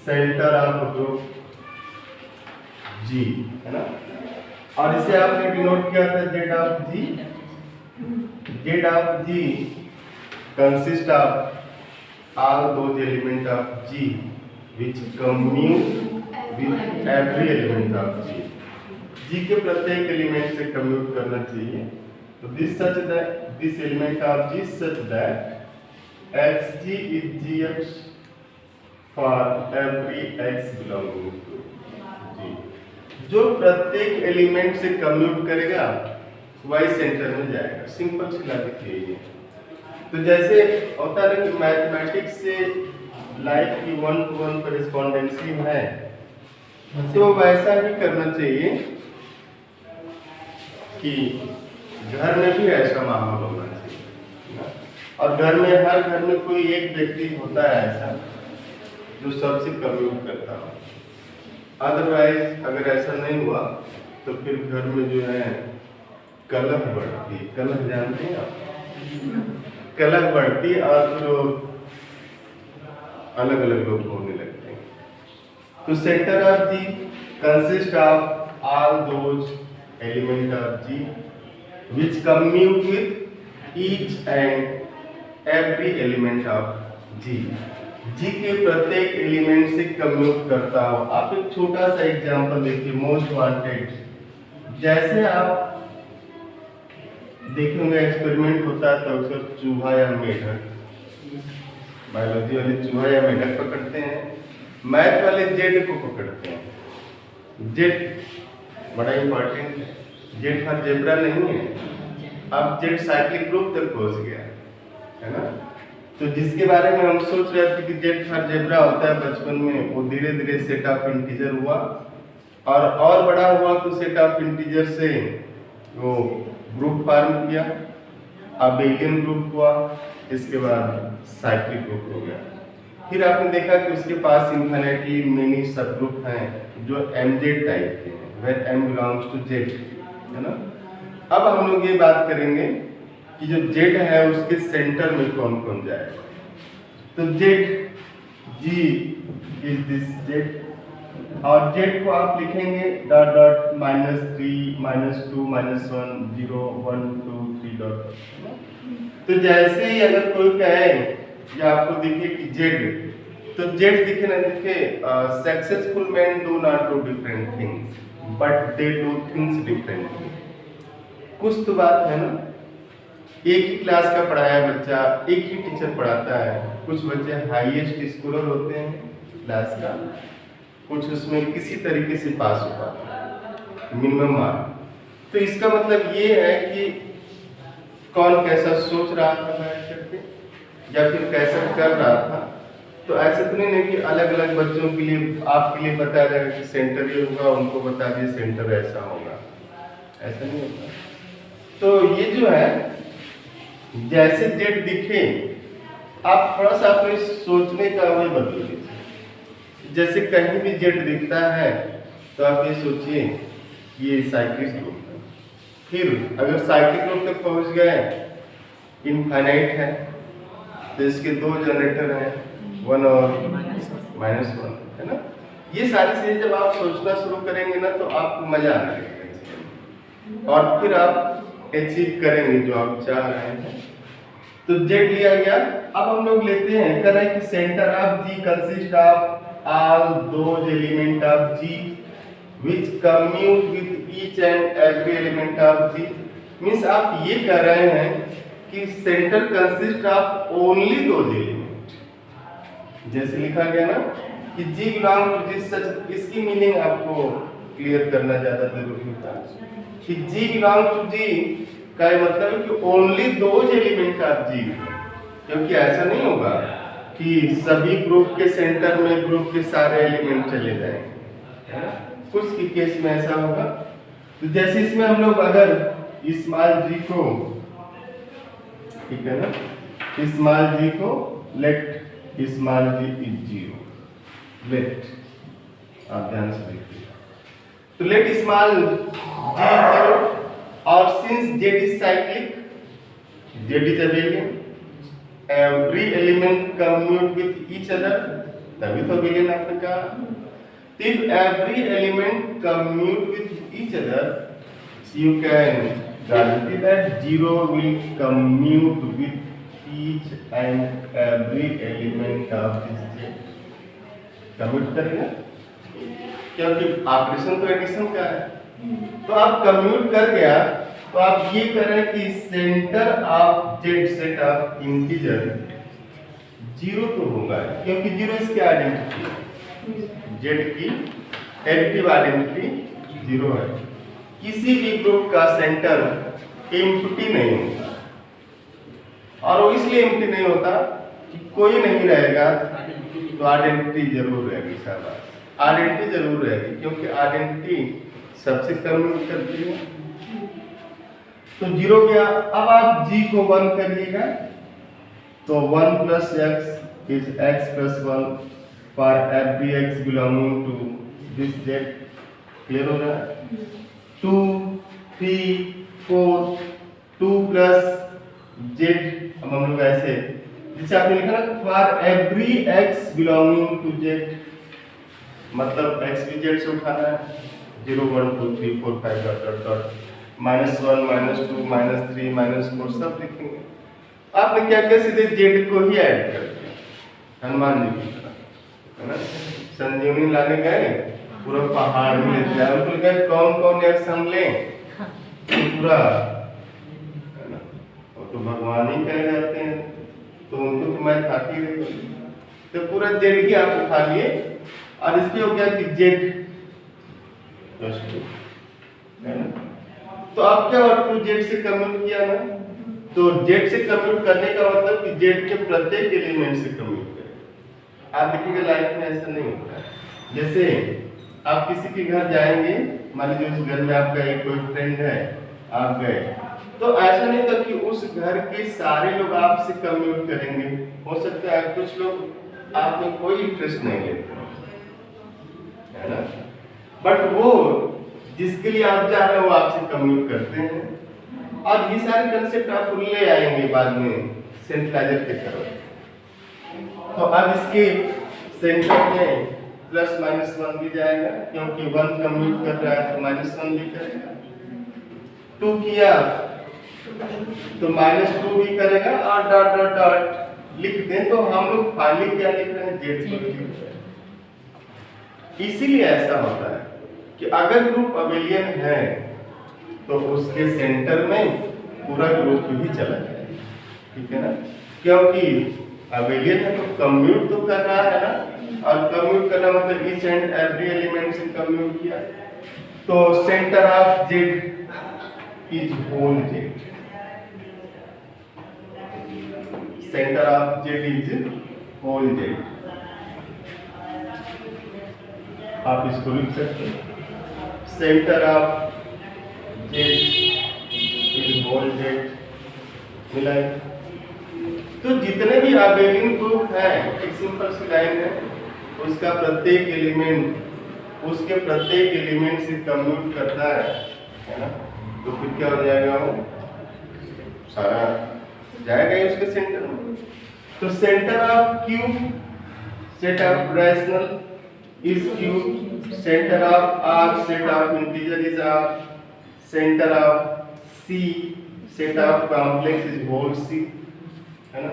Centre of group जी, है ना। और इसे आपने डिनोट किया था Z of G. Z of G consist of all those element of G which commute with every element of G. G के प्रत्येक एलिमेंट से कम्यूट करना चाहिए। तो this such that this element of G such that X G is G X for every X belonging to G. जो प्रत्येक element से commute करेगा वही सेंटर में जाएगा। सिंपल सी लॉजिक है ये। तो जैसे होता है कि मैथमेटिक्स से लाइक की 1-to-1 करेस्पॉन्डेंसी है, तो वैसा ही करना चाहिए कि घर में भी ऐसा माहौल होना चाहिए। और घर में हर घर में कोई एक व्यक्ति होता है ऐसा जो सबसे कम्यूट करता हो। अदरवाइज अगर ऐसा नहीं हुआ तो फिर घर में जो है कलह बढ़ती। कलह जानते हैं आप? कलह बढ़ती और फिर अलग अलग लोग होने लगते हैं। तो centre of G consist of all those element of G which commute with each and every element of G. G के प्रत्येक एलिमेंट से कम्यूट करता हो। आप एक छोटा सा एग्जांपल देखिए, मोस्ट वांटेड। जैसे आप देखेंगे एक्सपेरिमेंट होता है तो अक्सर चूहा या मेढक, बायोलॉजी वाले चूहा या मेढक पकड़ते हैं, मैथ वाले जेड को पकड़ते हैं। जेड बड़ा इंपॉर्टेंट है। जेड हर जेब्रा नहीं है। अब जेड साइक्लिक ग्रुप तक पहुंच गया है ना। तो जिसके बारे में हम सोच रहे थे कि जेड हर जेब्रा होता है बचपन में, वो धीरे धीरे सेट ऑफ इंटीजर हुआ और बड़ा हुआ तो सेट ऑफ इंटीजर से वो ग्रुप फॉर्म किया, अबेलियन ग्रुप हुआ, इसके बाद साइक्लिक ग्रुप हो गया। फिर आपने देखा कि उसके पास इन्फिनिटली मेनी सब ग्रुप हैं जो mz टाइप के हैं, where m belongs to z, है ना। अब हम लोग ये बात करेंगे कि जो z है उसके सेंटर में कौन कौन जाएगा। तो z g is this z और z को आप लिखेंगे डॉट डॉट -3 -2 -1 0 1 2 3 डॉट। तो जैसे ही अगर कोई कहे कि आपको दिखे कि z, तो z दिखे ना दिखे, successful man do not do different things but they do things differently. कुछ तो बात है ना। एक ही क्लास का पढ़ाया बच्चा, एक ही टीचर पढ़ाता है। कुछ बच्चे हाईएस्ट स्कोरर होते हैं क्लास का, कुछ उसमें किसी तरीके से पास हो पाते हैं, मिनिमम मार्क। तो इसका मतलब ये है कि कौन कैसा सोच रहा था बैठ करके या फिर कैसा कर रहा था। तो ऐसा तो नहीं कि अलग अलग बच्चों के लिए आपके लिए बताया जाएगा कि सेंटर ये होगा, उनको बता दिए सेंटर ऐसा होगा, ऐसा नहीं होगा। तो ये जो है जैसे जेड दिखे, आप थोड़ा सा अपने सोचने का वे बदल लीजिए। जैसे कहीं भी जेड दिखता है तो आप ये सोचिए ये साइक्लिक ग्रुप है। फिर अगर साइक्लिक ग्रुप तक पहुंच गए, इनफाइनाइट है, तो इसके दो जनरेटर हैं, 1 और -1, है ना। ये सारी चीजें जब आप सोचना शुरू करेंगे ना तो आपको मजा आने लगेगा और फिर आप अचीव करेंगे जो आप चाह रहे हैं। तो जेड लिया गया। अब हम लोग लेते हैं, कर रहे हैं कि centre of G consist of all those element of G which commute with each and every element of G. Means आप ये कह रहे हैं कि centre consist of only those element. जैसे लिखा गया ना कि जी बिलोंग टू जी सच, इसकी मीनिंग आपको क्लियर करना ज्यादा जरूरी होता है कि जी बिलोंग टू जी का मतलब है कि ओनली दोज एलिमेंट ऑफ जी। क्योंकि ऐसा नहीं होगा कि सभी ग्रुप के सेंटर में ग्रुप के सारे एलिमेंट चले जाएंगे, कुछ के केस में ऐसा होगा। तो जैसे इसमें हम लोग अगर स्मॉल जी को, ठीक है ना, स्मॉल जी को let small G is 0, let, आप ध्यान से देखिए। तो लेट स्मॉल जी 0 और since z is cyclic, z is abelian, every element commute with each other, तभी तो अबेलियन आपने कहा। If every element commute with each other, you can guarantee that zero will commute with each and every element of this set. Commute करेगा क्योंकि operation तो addition का है। तो आप कम्यूट कर गया तो आप ये करें कि centre of Z set of integer zero तो होगा क्योंकि जीरो इसकी आइडेंटिटी है, जेड की एडिटिव आइडेंटिटी जीरो है। किसी भी ग्रुप का सेंटर एम्प्टी नहीं होता, और वो इसलिए एम्प्टी नहीं होता कि कोई नहीं रहेगा तो आइडेंटिटी जरूर रहेगी। शाबाश, आइडेंटिटी जरूर रहेगी क्योंकि आइडेंटिटी सबसे कम्यूट करती है। तो जीरो गया। अब आप जी को 1 करिएगा तो 1 plus X is X plus 1 for every X belonging to this Z. Clear हो रहा है? 2 3 4 2 प्लस जेड। अब हम लोग ऐसे जिसे आपने लिखा ना for every X belonging to Z, मतलब एक्स भी जेड से उठाना है। 0 1 2 3 4 5 डॉट डॉट डॉट -1 -2 -3 -4 सब लिखेंगे। आपने क्या किया, सीधे जेड को ही ऐड कर दिया हनुमान जी की तरह, है ना। संजीवनी लाने गए, पूरा पहाड़ में लेते आए, उनको कहे कौन कौन एक्स हम लें, तो पूरा, है ना, वो तो भगवान ही कहे जाते हैं, तो उनको तो मैं खाती रही। तो पूरा जेड ही आप उठा लिए और इसके हो गया कि जेड प्लस 2, है ना। तो आप क्या टू जेड से कम्यूट किया ना, तो जेड से कम्यूट करने का मतलब कि जेड के प्रत्येक एलिमेंट से कम्यूट करें। आप देखिएगा लाइफ में ऐसा नहीं होता है। जैसे आप किसी के घर जाएंगे, मान लीजिए उस घर में आपका एक कोई फ्रेंड है, आप गए, तो ऐसा नहीं था कि उस घर के सारे लोग आपसे कम्यूट करेंगे। हो सकता है कुछ लोग आप में कोई इंटरेस्ट नहीं लेते, है ना, बट वो जिसके लिए आप जा रहे हो वो आपसे कम्यूट करते हैं। और ये सारे कंसेप्ट आप ले आएंगे बाद में सेंट्रलाइजर की तरफ। तो अब इसके सेंटर में प्लस माइनस 1 भी जाएगा क्योंकि 1 कम्यूट कर रहा है तो -1 भी करेगा। 2 किया तो -2 भी करेगा और डॉट डॉट डॉट लिख दें तो हम लोग फाइनली क्या लिख रहे हैं, जेड को लिख रहे हैं। इसीलिए ऐसा होता है कि अगर ग्रुप अबेलियन है तो उसके सेंटर में पूरा ग्रुप ही चला जाएगा, ठीक है ना, क्योंकि अबेलियन है तो कम्यूट तो कर रहा है ना, और कम्यूट करना मतलब ईच एंड एवरी एलिमेंट से कम्यूट किया। तो centre of Z is whole Z, centre of Z is whole Z. आप इसको लिख सकते हैं, centre of Z is whole Z. मिला है? तो जितने भी अबेलियन ग्रुप हैं, एक सिंपल सी लाइन है, उसका प्रत्येक एलिमेंट उसके प्रत्येक एलिमेंट से कम्यूट करता है ना, तो फिर क्या हो जाएगा, वो सारा जाएगा ही उसके सेंटर में। तो centre of Q set of rational is Q, center of R set of integer is R, center of C set of complex is whole C, है ना।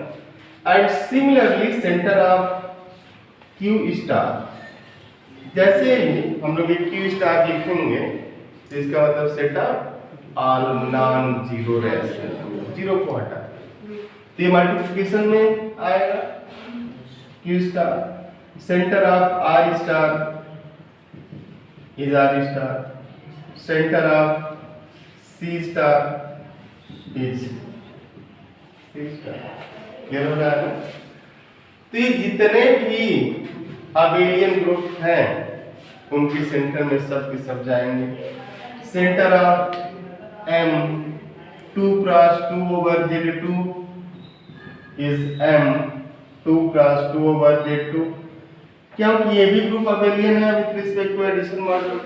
And similarly center of Q star, जैसे ही हम लोग एक Q star लिखेंगे तो इसका मतलब set of all non zero rational, zero को हटा तो ये मल्टीप्लिकेशन में आएगा Q star। Center of R star is R star, center of C star is C star। Clear हो रहा है? तो ये जितने भी अबेलियन ग्रुप हैं उनके सेंटर में सब के सब जाएंगे। Centre of M 2 cross 2 over Z2 is M 2 cross 2 over Z2, क्योंकि ये भी ग्रुप अबेलियन है with respect to addition model.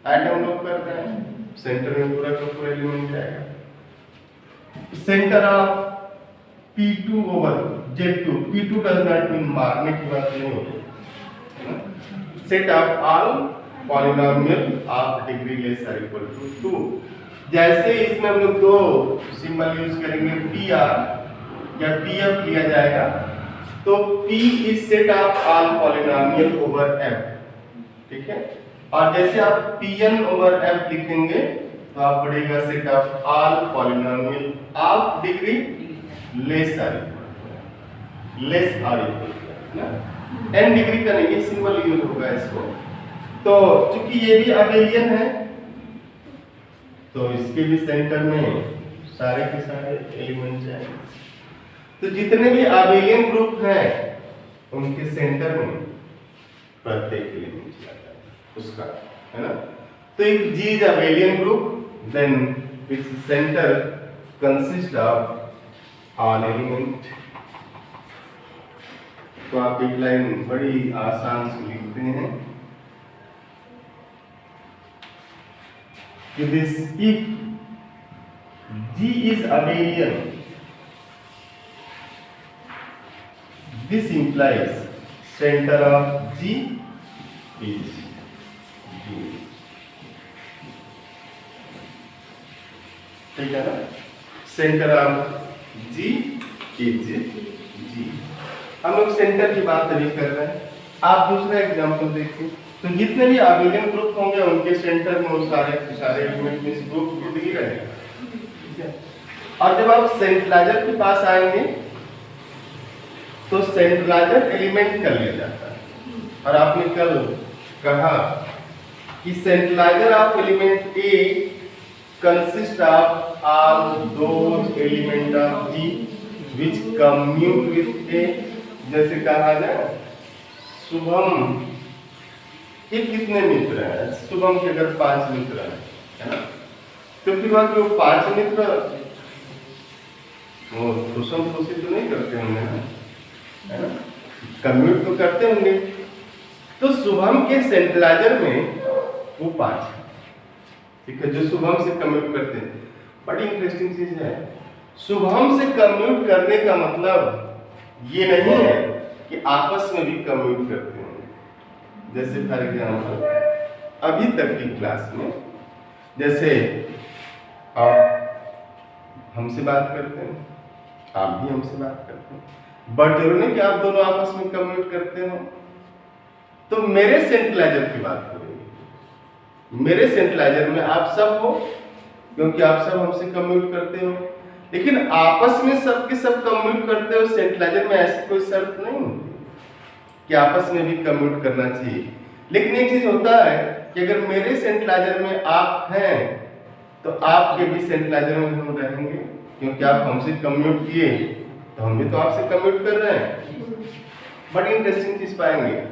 Add हम लोग कर रहे हैं, सेंटर में पूरा का पूरा एलिमेंट जाएगा। Centre of P2 over Z2, P2 does not mean मारने की बात नहीं होती, set of all polynomial of degree less or equal to 2। जैसे इसमें हम लोग दो सिंबल यूज करेंगे, पी आर या पी एफ लिया जाएगा, तो P is set of all polynomial over F, ठीक है। और जैसे आप Pn ओवर F लिखेंगे तो आप पढ़ेगा set of all polynomial of degree less or equal ना, n डिग्री का नहीं, ये सिंबल यूज होगा इसको। तो चूंकि ये भी अबेलियन है तो इसके भी सेंटर में सारे के सारे एलिमेंट जाएंगे। तो जितने भी अबेलियन ग्रुप हैं उनके सेंटर में प्रत्येक एलिमेंट जाता है उसका, है ना। तो if G is abelian group then its center consists of all element। तो आप एक लाइन बड़ी आसान से लिखते हैं कि this if G is abelian, this implies center of G is G, ठीक है ना। Centre of G is G। हम लोग सेंटर की बात अभी कर रहे हैं। आप दूसरा एग्जांपल देखिए, तो जितने भी अबेलियन ग्रुप होंगे उनके सेंटर में वो सारे एलिमेंट में इस ग्रुप को दिख रहेगा, ठीक है। और जब आप सेंट्रलाइजर के पास आएंगे तो सेंट्रलाइजर एलिमेंट कर लिया जाता है। और आपने कल कहा कि centraliser of element A consists of all those element of G which commute with A। जैसे कहा जाए शुभम के कितने मित्र हैं, शुभम के अगर 5 मित्र हैं, है ना, तो फिर वो 5 मित्र वो खुशम खुशी तो नहीं करते होंगे ना, है ना, कम्यूट तो करते होंगे। तो शुभम के सेंट्रलाइजर में वो 5 है, ठीक है, जो शुभम से कम्यूट करते हैं। बड़ी इंटरेस्टिंग चीज है, शुभम से कम्यूट करने का मतलब ये नहीं है कि आपस में भी कम्यूट करते हैं। जैसे फॉर एग्जाम्पल अभी तक की क्लास में जैसे आप हमसे बात करते हैं, आप भी हमसे बात करते हैं, बट जरूर नहीं कि आप दोनों आपस में कम्यूट करते हो। तो मेरे सेंट्रलाइजर की बात करेंगे, मेरे सेंट्रलाइजर में आप सब हो क्योंकि आप सब हमसे कम्यूट करते हो, लेकिन आपस में सब के सब कम्यूट करते हो। सेंट्रलाइजर में ऐसी कोई शर्त नहीं होती कि आपस में भी कम्यूट करना चाहिए। लेकिन एक चीज होता है कि अगर मेरे सेंट्रलाइजर में आप हैं तो आपके भी सेंट्रलाइजर में हम रहेंगे, क्योंकि आप हमसे कम्यूट किए तो हम भी तो आपसे कम्यूट कर रहे हैं। बड़ी इंटरेस्टिंग चीज पाएंगे,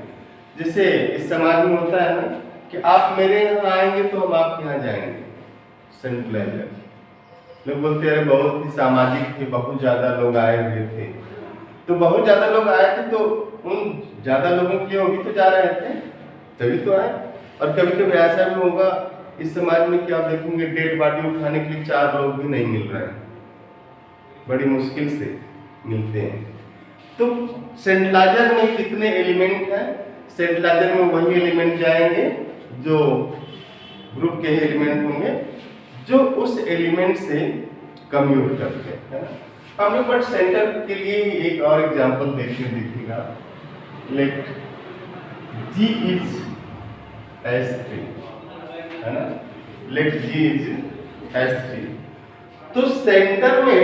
जैसे इस समाज में होता है ना कि आप मेरे यहाँ आएंगे तो हम आपके यहाँ जाएंगे। सेंट्रलाइजर लोग बोलते हैं बहुत ही सामाजिक थे, बहुत ज्यादा लोग आए हुए थे, तो बहुत ज्यादा लोग आए थे तो उन ज्यादा लोगों के लिए वो भी तो जा रहे थे तभी तो आए। और कभी कभी ऐसा भी होगा इस समाज में कि आप देखेंगे डेड बॉडी उठाने के लिए 4 लोग भी नहीं मिल रहे हैं, बड़ी मुश्किल से मिलते हैं। तो सेंट्रलाइजर में कितने एलिमेंट हैं? सेंट्रलाइजर में वही एलिमेंट जाएंगे जो ग्रुप के एलिमेंट होंगे जो उस एलिमेंट से कम्यूट करते हैं, है ना। हम लोग बट सेंटर के लिए एक और एग्जांपल देखिएगा। लेट G इज S3, है ना, लेट G इज S3। तो सेंटर में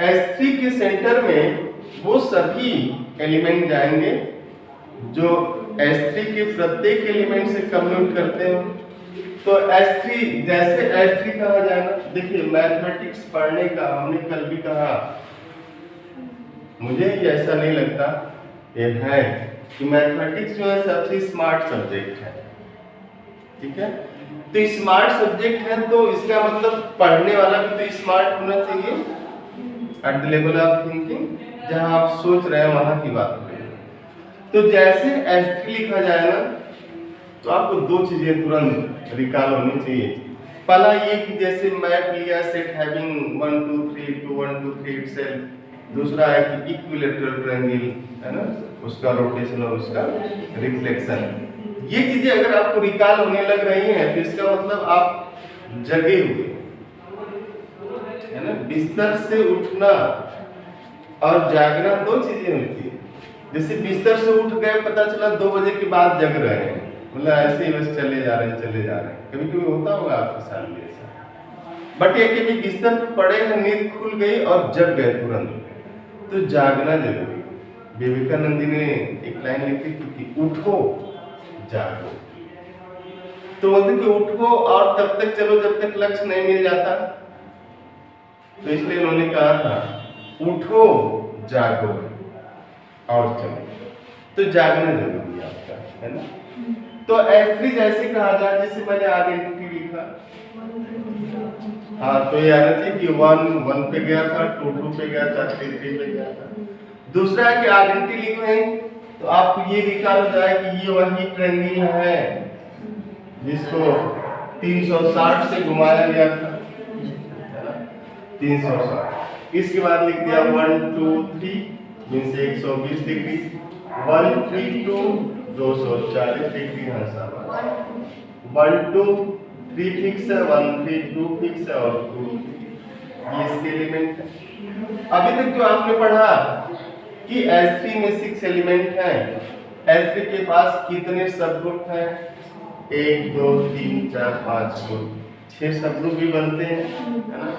S3 के सेंटर में वो सभी एलिमेंट जाएंगे जो S3 के प्रत्येक एलिमेंट से कम्यूट करते हैं। तो S3 जैसे S3 कहा जाए ना, देखिए मैथमेटिक्स पढ़ने का हमने कल भी कहा, मुझे ऐसा नहीं लगता ये है कि मैथमेटिक्स जो है सबसे स्मार्ट सब्जेक्ट है, ठीक है। तो स्मार्ट सब्जेक्ट है तो इसका मतलब पढ़ने वाला भी तो स्मार्ट होना चाहिए at the level of thinking, जहां आप सोच रहे हैं वहां की बात करें। तो जैसे S3 लिखा जाए ना तो आपको 2 चीजें तुरंत रिकॉल होनी चाहिए। पहला ये कि जैसे मैप लिया सेट हैविंग 1 2 3 2 1 2 3 इटसेल्फ। दूसरा है कि इक्विलैटरल ट्रायंगल, है ना, उसका रोटेशन और उसका रिफ्लेक्शन। ये चीजें अगर आपको रिकॉल होने लग रही हैं तो इसका मतलब आप जगे हुए है ना। बिस्तर से उठना और जागना दो चीजें होती है। जैसे बिस्तर से उठ गए, पता चला 2 बजे के बाद जग रहे हैं, मतलब ऐसे ही बस चले जा रहे हैं। कभी कभी होता होगा आपके साथ भी ऐसा। बट ये कि बिस्तर पे पड़े हैं, नींद खुल गई और जग गए तुरंत, तो जागना जरूरी। विवेकानंद जी ने एक लाइन लिखी थी कि उठो जागो। तो बोलते कि उठो और तब तक चलो जब तक लक्ष्य नहीं मिल जाता। तो इसलिए उन्होंने कहा था उठो जागो और चलो। तो जागना जरूरी है आपका, है ना। तो S3 जैसे कहा जाए, जैसे मैंने आइडेंटिटी लिखा, हाँ तो ये आना चाहिए कि 1 पे गया था, 2 पे गया था, 3 पे गया था। दूसरा है कि आइडेंटिटी लिखे तो आपको ये रिकॉल हो जाए कि ये वही ट्रेंडिंग है जिसको 360 से घुमाया गया था, 360। इसके बाद लिख दिया 1 2 3 मीन्स 120 डिग्री, 1 3 2 240 डिग्री, हाँ शाबाश। 1 2 3 फिक्स है, 1 3 2 फिक्स है और 2 ये इसके एलिमेंट है। अभी तक जो आपने पढ़ा कि S3 में 6 एलिमेंट हैं। S3 के पास कितने सब ग्रुप हैं? 1 2 3 4 5 6 सब ग्रुप भी बनते हैं, है ना।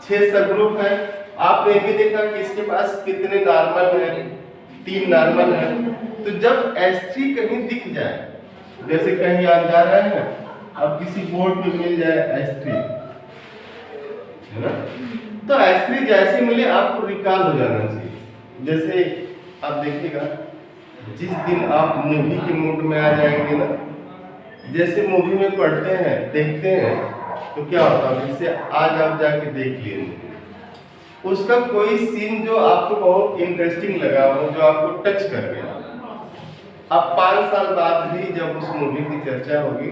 6 सब ग्रुप हैं। आपने ये भी देखा कि इसके पास कितने नॉर्मल हैं? 3 नॉर्मल हैं। तो जब S3 कहीं दिख जाए, जैसे कहीं आप जा रहे हैं, अब किसी बोर्ड पे मिल जाए S3, है ना, तो S3 जैसे मिले आपको रिकॉल हो जाना चाहिए। जैसे आप देखिएगा, जिस दिन आप मूवी के मूड में आ जाएंगे ना, जैसे मूवी में पढ़ते हैं देखते हैं तो क्या होता है, जैसे आज आप जाके देख लिए, उसका कोई सीन जो आपको बहुत इंटरेस्टिंग लगा हो, जो आपको टच कर गया, अब 5 साल बाद भी जब उस मूवी की चर्चा होगी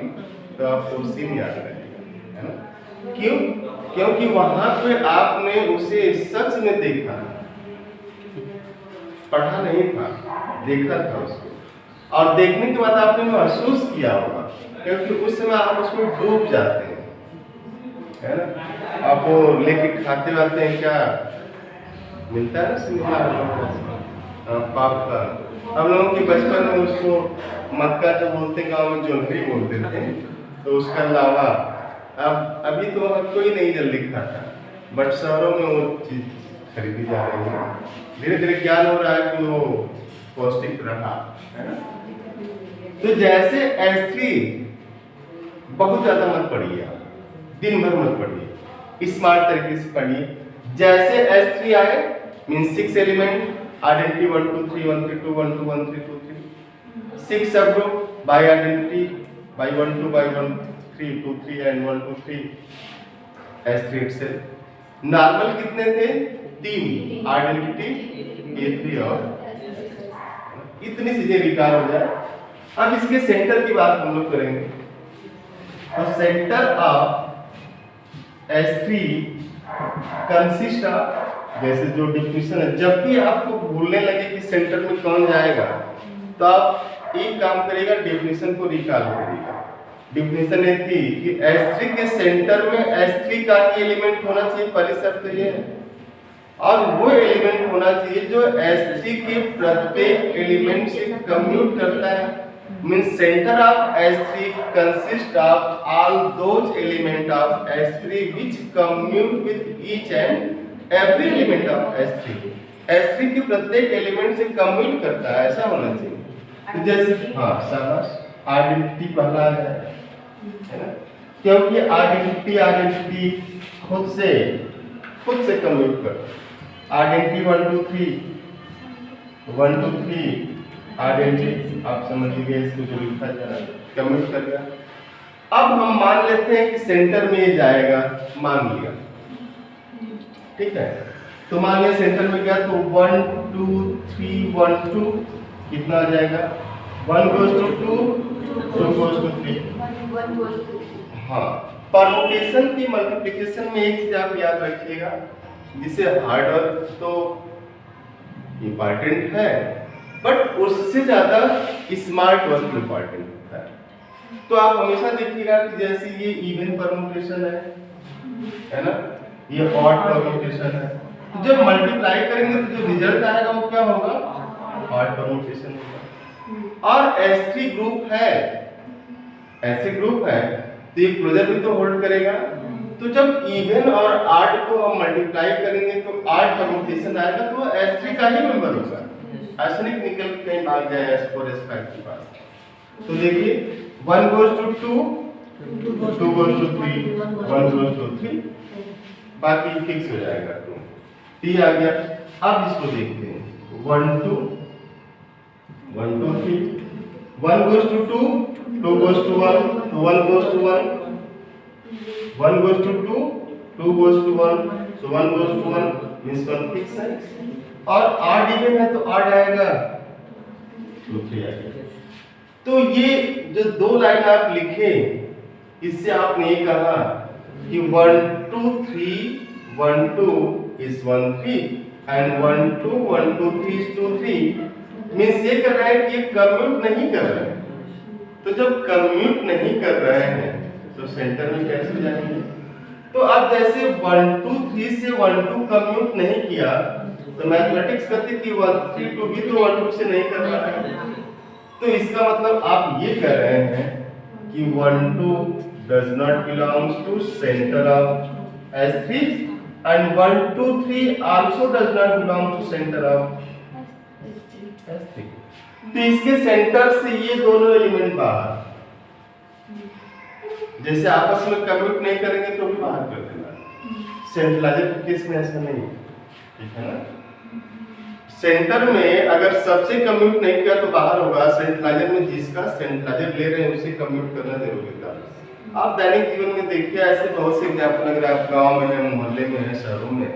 तो आपको सीन याद रहेगा, है ना। क्यों? क्योंकि वहां पे आपने उसे सच में देखा, पढ़ा नहीं था, देखा था उसको, और देखने के बाद आपने महसूस किया होगा, क्योंकि उस समय आप उसमें डूब जाते हैं, है ना। आप वो लेके खाते वाते हैं, क्या मिलता है ना सिनेमा पापा, हम लोगों के बचपन में उसको मक्का जो बोलते गांव में जोहरी बोलते थे, तो उसका अलावा अब अभी तो कोई नहीं जल्दी खाता, बट शहरों में वो चीज खरीदी जा रही है। धीरे धीरे ज्ञान हो रहा है कि वो पौष्टिक रहा, है ना। तो जैसे S3 बहुत ज्यादा मत पढ़िए, आप दिन भर मत पढ़िए, स्मार्ट तरीके से पढ़िए। जैसे S3 आए mean 6 element, identity 1 2 3 1 3 2 1 2 1 3 2 3, 6 subgroup by identity by 1 2 by 1 3 2 3 and 1 2 3, S3 itself. Normal कितने थे? 3, आइडेंटिटी A3 और इतनी चीजें रिकॉल हो जाए। अब इसके सेंटर की बात हम लोग करेंगे। तो centre of S3 consist of, जैसे जो डिफिनेशन है, जब भी आपको भूलने लगे कि सेंटर में कौन जाएगा, तो आप एक काम करेगा, डेफिनेशन को रिकॉल करिएगा। डिफिनेशन ये थी कि S3 के सेंटर में S3 का ही एलिमेंट होना चाहिए, पहली शर्त तो ये है, और वो एलिमेंट होना चाहिए जो S3 के प्रत्येक एलिमेंट से कम्यूट करता है। Means centre of S3 consist of all those element of S3 which commute with each and every element of S3। S3 के प्रत्येक एलिमेंट से कम्यूट करता है, ऐसा होना चाहिए। तो जैसे हाँ शाबाश, आइडेंटिटी पहला है ना, क्योंकि आइडेंटिटी खुद से कम्यूट करता है। आइडेंटिटी 1 2 3 1 2 3 आइडेंटिटी, आप समझ लीजिए इसको जो लिखा जा रहा है कम्यूट कर गया। अब हम मान लेते हैं कि सेंटर में ये जाएगा, मान लिया, ठीक है। तो मान लिया सेंटर में गया, तो 1 2 3 1 2 कितना आ जाएगा? 1 goes to 2 2 goes to 3। हाँ, परमुटेशन की मल्टीप्लिकेशन में एक चीज आप याद रखिएगा, जिसे हार्ड वर्क तो इम्पॉर्टेंट है, बट उससे ज्यादा स्मार्ट वर्क इंपॉर्टेंट होता है। तो आप हमेशा देखिएगा कि जैसे ये इवन परम्यूटेशन है ना, ये ऑड परम्यूटेशन है, तो जब मल्टीप्लाई करेंगे तो जो रिजल्ट आएगा वो क्या होगा, ऑड परम्यूटेशन होगा। और S3 ग्रुप है, ऐसे ग्रुप है तो ये क्लोजर भी तो होल्ड करेगा। तो जब इवन और ऑड को हम मल्टीप्लाई करेंगे तो ऑड परम्यूटेशन आएगा, तो S3 का ही मेंबर होगा, ऐसा नहीं निकल के कहीं भाग जाए S4 S5 के पास। तो देखिए 1 goes to 2, 2 goes to 3, 1 goes to 3, बाकी फिक्स हो जाएगा। तो T आ गया। अब इसको देखते हैं 1 2 1 2 3, 1 goes to 2, 2 goes to 1, तो 1 goes to 1, 1 goes to 2, 2 goes to 1, so 1 goes to 1 means 1 fix है। और ऑड इवन है तो ऑड आएगा, 2 3 आएगा। तो ये जो दो लाइन आप लिखे, इससे आपने ये कहा कि 1 2 3 1 2 is 1 3 and 1 2 1 2 3 is 2 3 मींस ये कर रहा है कि ये कम्यूट नहीं कर रहा है। तो जब कम्यूट नहीं कर रहे हैं तो सेंटर में कैसे जाएंगे? तो अब जैसे 1 2 3 से 1 2 कम्यूट नहीं किया तो मैथमेटिक्स कहते कि 1 3 2 भी तो 1 2 से नहीं कर रहा है। तो इसका मतलब आप ये कह रहे हैं कि 1 2 does not belongs to center of S3 and 1 2 3 also does not belong to center of S3। तो इसके सेंटर से ये दोनों एलिमेंट बाहर, जैसे आपस में कम्यूट नहीं करेंगे तो भी बाहर कर देना। सेंट्रलाइजर के केस में ऐसा नहीं, ठीक है ना। सेंटर में अगर सबसे कम्यूट नहीं किया तो बाहर होगा, सेंट्रलाइजर में जिसका सेंट्रलाइजर ले रहे हैं उसे कम्यूट करना जरूरी था। आप दैनिक जीवन में देखिए ऐसे बहुत से एग्जाम्पल, अगर आप गांव में है, मोहल्ले में है, शहरों में,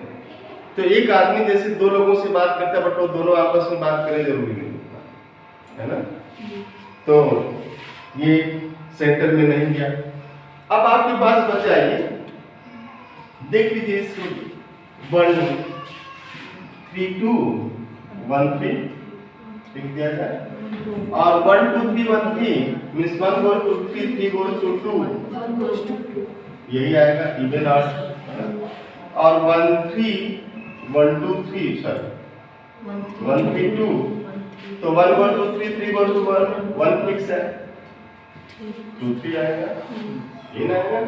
तो एक आदमी जैसे दो लोगों से बात करता है बट वो दोनों आपस में बात करें जरूरी नहीं होता है ना। तो ये सेंटर में नहीं गया। अब आपके पास बचा ये, देख लीजिए इसको 1 3 2 1 3 लिख दिया जाए, और 1 2 3 1 3 means 1 goes to 3 3 goes to 2, यही आएगा इवन ऑड। और 1 3 1 2 3 सॉरी 1 3 2, तो 1 goes to 3 3 goes to 1, 1 fix है, 2 3 आएगा, ये ना आएगा।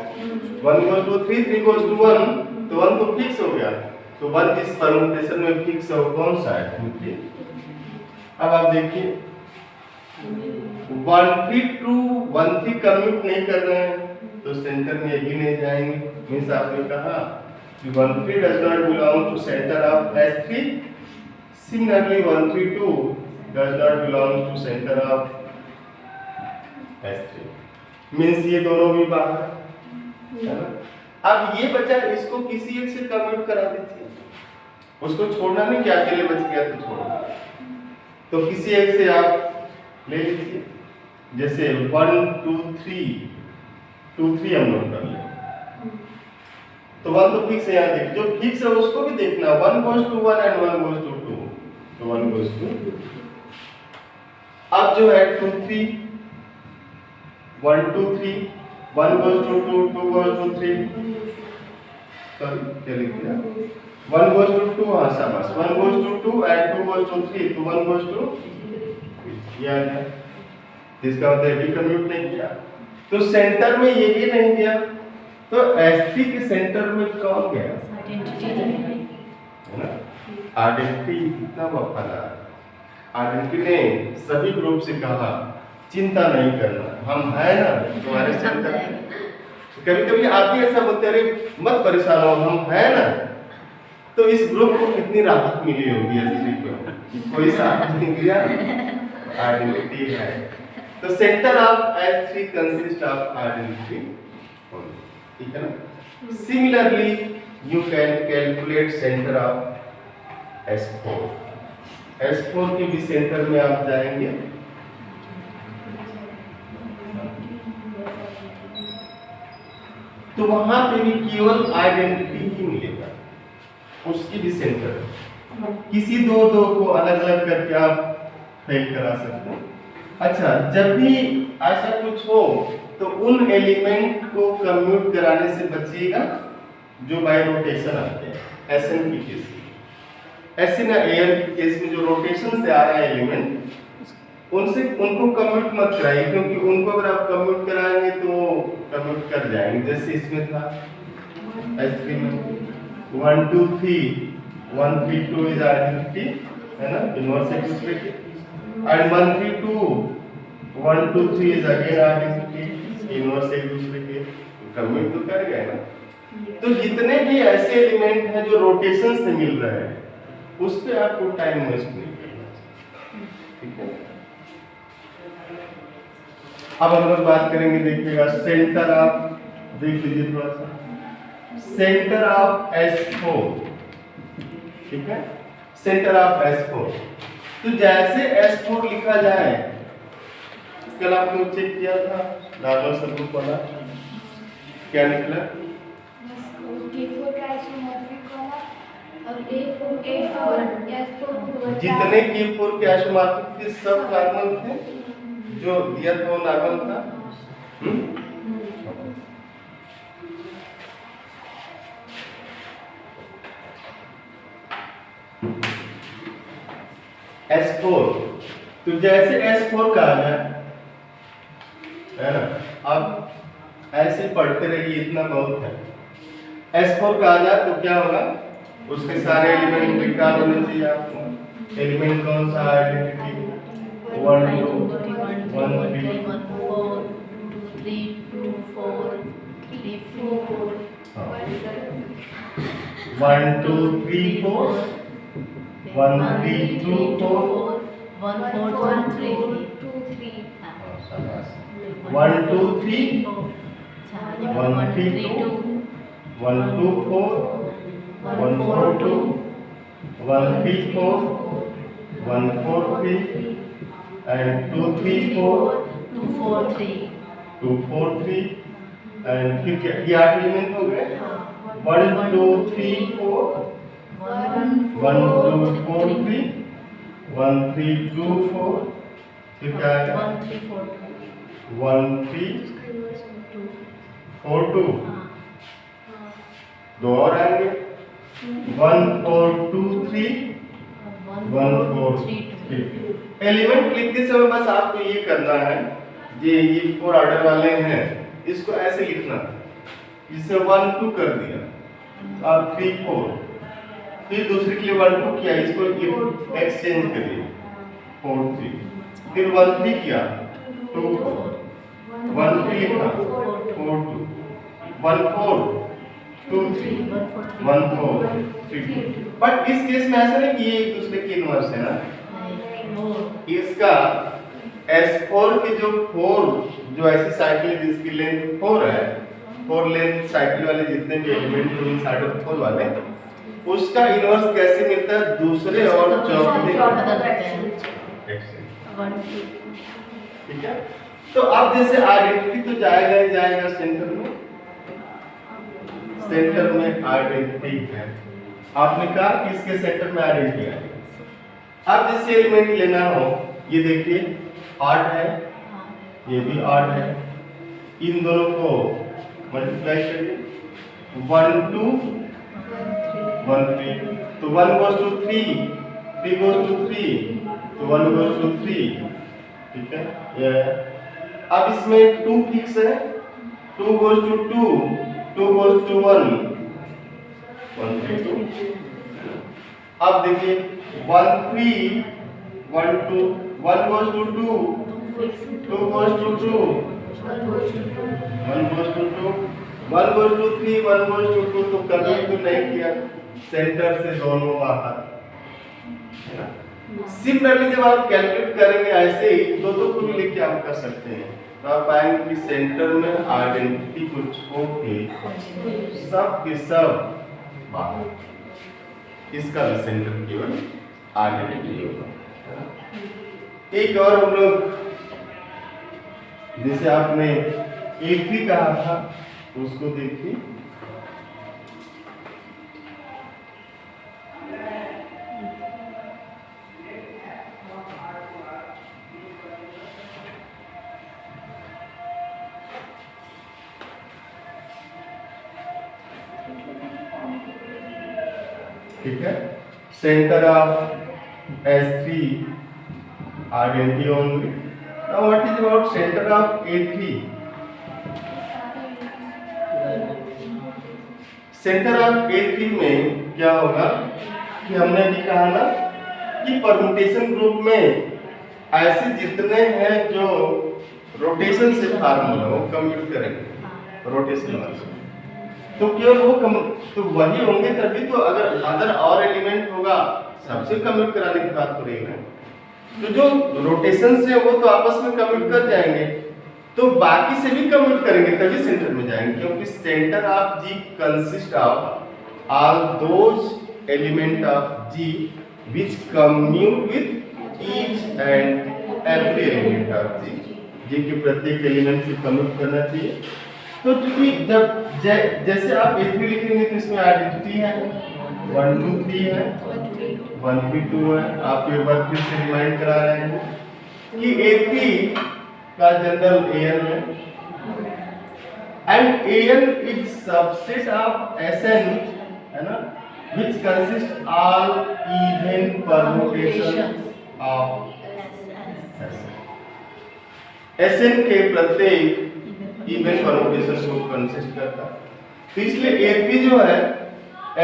1 goes to 3 3 goes to 1, तो 1 तो फिक्स हो गया, तो 1 जिस परम्यूटेशन में फिक्स है वो कौन सा है, 2 3। अब आप देखिए 1 3 2 1 3 कम्यूट नहीं कर रहे हैं तो सेंटर में ये भी नहीं जाएंगे, मींस आपने कहा कि 1 3 does not belong to center of S3, similarly 1 3 2 does not belong to center of S3, means ये दोनों भी बाहर है ना। अब ये बचा, इसको किसी एक से कम्यूट करा दीजिए, उसको छोड़ना नहीं कि अकेले बच गया तो छोड़ो, तो किसी एक से आप ले लीजिए। जैसे 1 2 3 2 3 हम लोग कर ले, तो 1 तो फिक्स है, यहाँ देखिए जो फिक्स है उसको भी देखना, 1 goes to 1 and 1 goes to 2, तो 1 goes to 2। अब जो है 2 3 1 2 3 1 goes to 2 2 goes to 3, sorry क्या लिख दिया, 1 goes to 2, हाँ शाबाश, 1 goes to 2 and 2 goes to 3, तो 1 goes to ये आ गया, जिसका मतलब भी कम्यूट नहीं किया। तो सेंटर में ये भी नहीं गया, तो S3 के सेंटर में कौन गया, है ना, आइडेंटिटी। कितना वफादार, आइडेंटिटी ने सभी ग्रुप से कहा चिंता नहीं करना, हम है ना तुम्हारे सेंटर। कभी कभी आप भी ऐसा बोलते अरे मत परेशान हो, हम है ना। तो इस ग्रुप को कितनी राहत मिली होगी S3 को, कोई साथ नहीं गया, आइडेंटिटी है। तो centre of S3 consist of identity, ठीक है ना। Similarly you can calculate centre of S4, S4 के भी सेंटर में आप जाएंगे, तो वहां पे भी केवल आइडेंटिटी ही मिलेगा, उसकी भी सेंटर। किसी दो को अलग अलग करके आप फेल करा सकते हैं। अच्छा, जब भी ऐसा कुछ हो तो उन एलिमेंट को कम्यूट कराने से बचिएगा जो बाय रोटेशन आते हैं। एसएन की केस में, एसएन या एयर की केस में जो रोटेशन से आ रहा है एलिमेंट, उनसे उनको कम्यूट मत कराइए, क्योंकि उनको अगर आप कम्यूट कराएंगे तो कम्यूट कर जाएंगे। जैसे इसमें था S3 में 1 2 3 1 3 2 इज आइडेंटिटी, है ना, इनवर्स एक दूसरे के, and 1 3 2 1 2 3 is again identity, inverse एक दूसरे के, कम्यूट तो कर गए ना। तो जितने भी ऐसे एलिमेंट हैं जो रोटेशन से मिल रहे हैं, उस पे आपको टाइम वेस्ट नहीं करना, ठीक है। अब हम लोग बात करेंगे, देखिएगा सेंटर ऑफ, देख लीजिए थोड़ा सा, सेंटर ऑफ S4, ठीक है, सेंटर ऑफ S4। तो जैसे S4 लिखा जाए, कल आपने चेक किया था नॉर्मल सबग्रुप वाला, क्या निकला? जितने K4 के आइसोमॉर्फिक थे सब नॉर्मल थे, जो दिया था वो नॉर्मल था। S4, तो जैसे S4 का आ जाए, है ना, अब ऐसे पढ़ते रहिए, इतना बहुत है। S4 का आ जाए तो क्या होगा, उसके सारे एलिमेंट बेकार होने चाहिए आपको। एलिमेंट कौन सा, आइडेंटिटी 1 2 1 3 1 4 2 3 2 4 3 4 1 2 3 4 1 3 2 4 1 4 2 3 1 2 3 1 3 2 1 2 4 1 4 2 1 3 4 1 4 3 and 2 3 4 2 4 3 2 4 3 and ये 8 एलिमेंट हो गए। 1 2 3 4 1 2 4 3 1 3 2 4, फिर क्या आएगा 1 3 4 2 1 3 4 2, दो और आएंगे 1 4 2 3 1 4 3। एलिमेंट लिखते समय बस आपको ये करना है, ये 4 ऑर्डर वाले हैं, इसको ऐसे लिखना, जिसे 1 2 कर दिया, अब 3 4, फिर दूसरे के लिए 1 2 किया, इसको एक्सचेंज करिए 4 3, फिर 1 3 किया 2 4, 1 3 लिखा 4 2, 1 4 2 3 1 4 3। बट इस केस में ऐसा नहीं कि ये एक दूसरे के इनवर्स है ना, इसका S4 के जो 4 जो ऐसी साइकिल जिसकी लेंथ 4 है, 4 लेंथ साइकिल वाले जितने भी एलिमेंट होंगे साइड ऑफ 4 वाले, उसका इनवर्स कैसे मिलता है, दूसरे और चौथे, ठीक है। तो अब जैसे आइडेंटिटी तो जाएगा ही जाएगा सेंटर में, सेंटर में आइडेंटिटी है, आपने कहा कि इसके सेंटर में आइडेंटिटी है। अब जैसे एलिमेंट लेना हो, ये देखिए 8 है, ये भी 8 है, इन दोनों को मल्टीप्लाई करिए 1 2 1 3, तो 1 goes to 3 3 goes to 3, तो 1 goes to 3, ठीक है, ये है। अब इसमें 2 फिक्स है, 2 goes to 2 2 goes to 1 1 3 2। अब देखिए 1 3 1 2 1 goes to 2 2 goes to 2 1 goes to 2 1 goes to 2 1 goes to 3 1 goes to 2, तो कभी तो नहीं किया, सेंटर से दोनों बाहर, है ना। सिमिलरली जब आप कैलकुलेट करेंगे ऐसे ही दो को भी लेके आप कर सकते हैं, तो आप पाएंगे कि सेंटर में आइडेंटिटी को छोड़ के सब के सब बाहर, इसका भी सेंटर केवल आइडेंटिटी होगा। एक और हम लोग, जैसे आपने एक भी कहा था उसको देखिए, ठीक है, centre of S3 identity only. Now what is about center of A3? Centre of A3 में क्या होगा कि हमने अभी कहा ना कि परम्यूटेशन ग्रुप में ऐसे जितने हैं जो रोटेशन से फार्मूला वो कम्यूट करेंगे रोटेशन वाले, तो केवल वो तो वही होंगे तभी तो, अगर अदर और एलिमेंट होगा सबसे कम्यूट कराने की बात हो रही है ना, तो जो रोटेशन से वो तो आपस में कम्यूट कर जाएंगे, तो बाकी से भी कम्यूट करेंगे तभी सेंटर में जाएंगे, क्योंकि centre of G consist of all those element of G which commute with each and every element of G, G के प्रत्येक एलिमेंट से कम्यूट करना चाहिए। तो चूंकि जब जैसे आप A3 लिखेंगे तो इसमें आइडेंटिटी है 1 2 3 है 1 3 2 है। आप एक बार फिर से रिमाइंड करा रहे हैं कि A3 का जनरल AN है and AN is subset of SN, है ना, which consist all even permutation of SN के प्रत्येक इवन परम्यूटेशन को कंसिस्ट करता है। तो इसलिए A3 जो है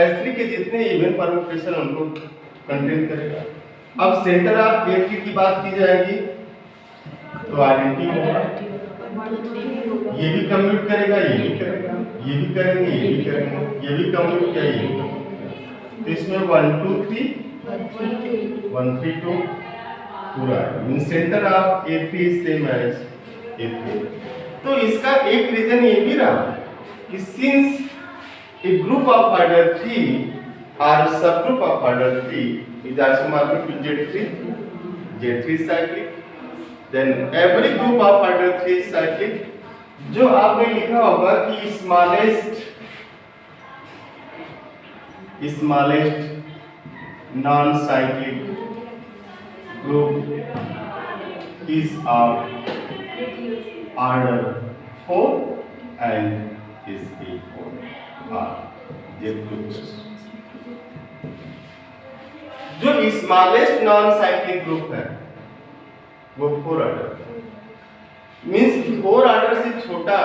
S3 के जितने इवन परम्यूटेशन उनको कंटेन करेगा। अब सेंटर ऑफ A3 की बात की जाएगी तो आइडेंटिटी होगा, ये भी कम्यूट करेगा, ये भी करेगा, ये भी करेंगे, ये भी करेंगे, ये भी कम्यूट किया, ये भी कम्यूट। तो इसमें 1 2 3 1 3 2 पूरा है। Centre of A3 is same as A3। तो इसका एक रीजन ये भी रहा कि since a group of order 3 और subgroup of order 3 is also marked to Z3 cyclic, then every group of order 3 cyclic. जो आपने लिखा होगा कि smallest non cyclic group is of order 4 and is A4 or Z2। जो smallest non cyclic group है वो 4 order, means 4 order से छोटा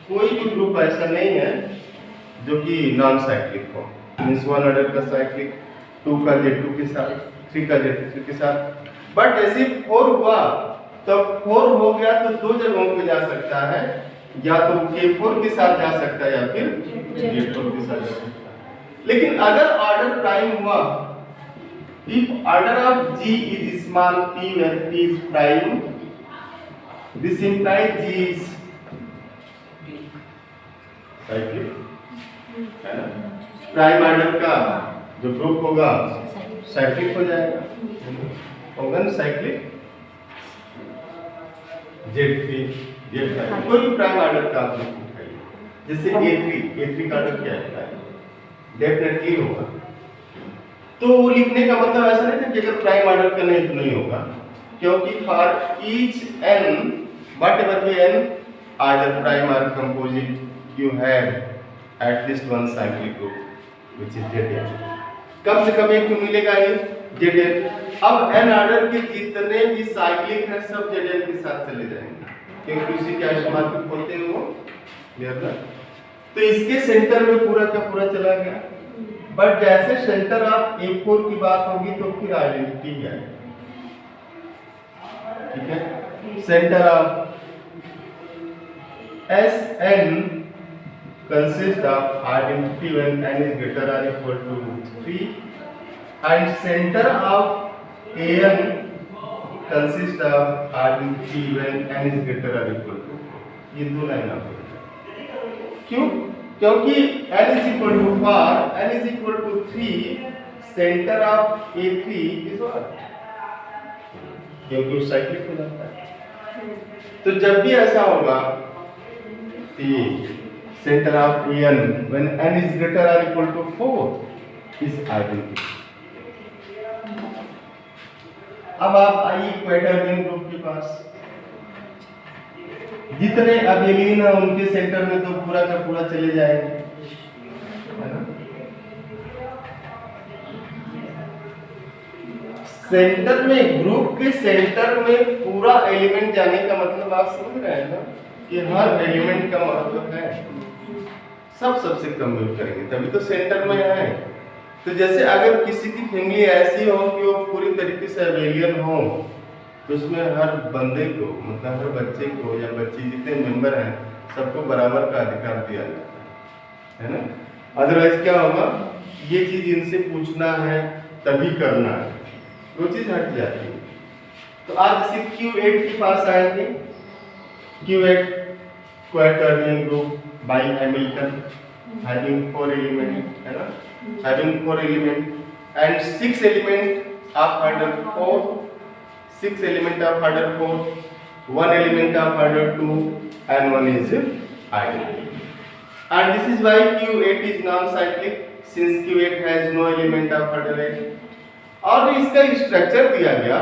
कोई भी ग्रुप ऐसा नहीं है जो कि नॉन साइक्लिक हो, मींस 1 ऑर्डर का साइक्लिक 2 का Z2 के साथ 3 का Z3 के साथ। बट ऐसे 4 हुआ तो 4 हो गया तो 2 जगहों पे जा सकता है, या तो K4 के साथ जा सकता है या फिर J4 के साथ जा सकता है। लेकिन अगर ऑर्डर प्राइम हुआ, if order of G is small p where p is prime, this implies G is cyclic, है ना। प्राइम ऑर्डर का जो ग्रुप होगा साइक्लिक हो जाएगा, होगा ना साइक्लिक। Z3 Z5 कोई भी प्राइम ऑर्डर का आप ग्रुप उठाइए, जैसे A3 का ऑर्डर क्या है, डेफिनेटली होगा। तो वो लिखने का मतलब ऐसा नहीं था कि अगर प्राइम ऑर्डर का नहीं तो नहीं होगा, क्योंकि for each n whatever be n either prime or composite you have at least one cyclic group which is Zn। कम से कम एक तो मिलेगा ही Zn। अब n ऑर्डर के जितने भी साइक्लिक हैं सब Zn के साथ चले जाएंगे, क्योंकि उसी के आइसोमॉर्फिक होते हैं वो, क्लियर ना। तो इसके सेंटर में पूरा का पूरा चला गया। बट जैसे सेंटर ऑफ A4 की बात होगी तो फिर आइडेंटिटी है, ठीक है। Centre of Sn consists of identity when n is greater or equal to 3 and center of An consists of identity when n is greater or equal to 4। ये दो लाइन आप क्यों? क्योंकि n is equal to 4, n is equal to 3, center of A3 is 1, क्योंकि वो cyclic हो जाता है। तो जब भी ऐसा होगा कि center of An when n is greater or equal to 4 is identity। अब आप आइए क्वाड्रेटिक ग्रुप के पास, जितने अबेलिन है उनके सेंटर में तो पूरा का पूरा चले जाएंगे, है ना। सेंटर में, ग्रुप के सेंटर में पूरा एलिमेंट जाने का मतलब आप समझ रहे हैं ना कि हर एलिमेंट का मतलब है सब सबसे कम यूज करेंगे तभी तो सेंटर में है। तो जैसे अगर किसी की फैमिली ऐसी हो कि वो पूरी तरीके से अवेलियन हो तो उसमें हर बंदे को मतलब हर बच्चे को या बच्चे जितने मेंबर हैं सबको बराबर का अधिकार दिया जाता है ना। अदरवाइज क्या होगा, ये चीज इनसे पूछना है तभी करना है, वो चीज हट जाती है। तो आज जैसे Q8 के पास आएंगे, Q8 quaternion group by Hamilton having 4 element है ना, having 4 element and 6 element of order 4, 6 element of order 4, 1 element of order 2 and 1 is identity. And this is why Q8 is non-cyclic since Q8 has no element of order 8. और जो इसका structure दिया गया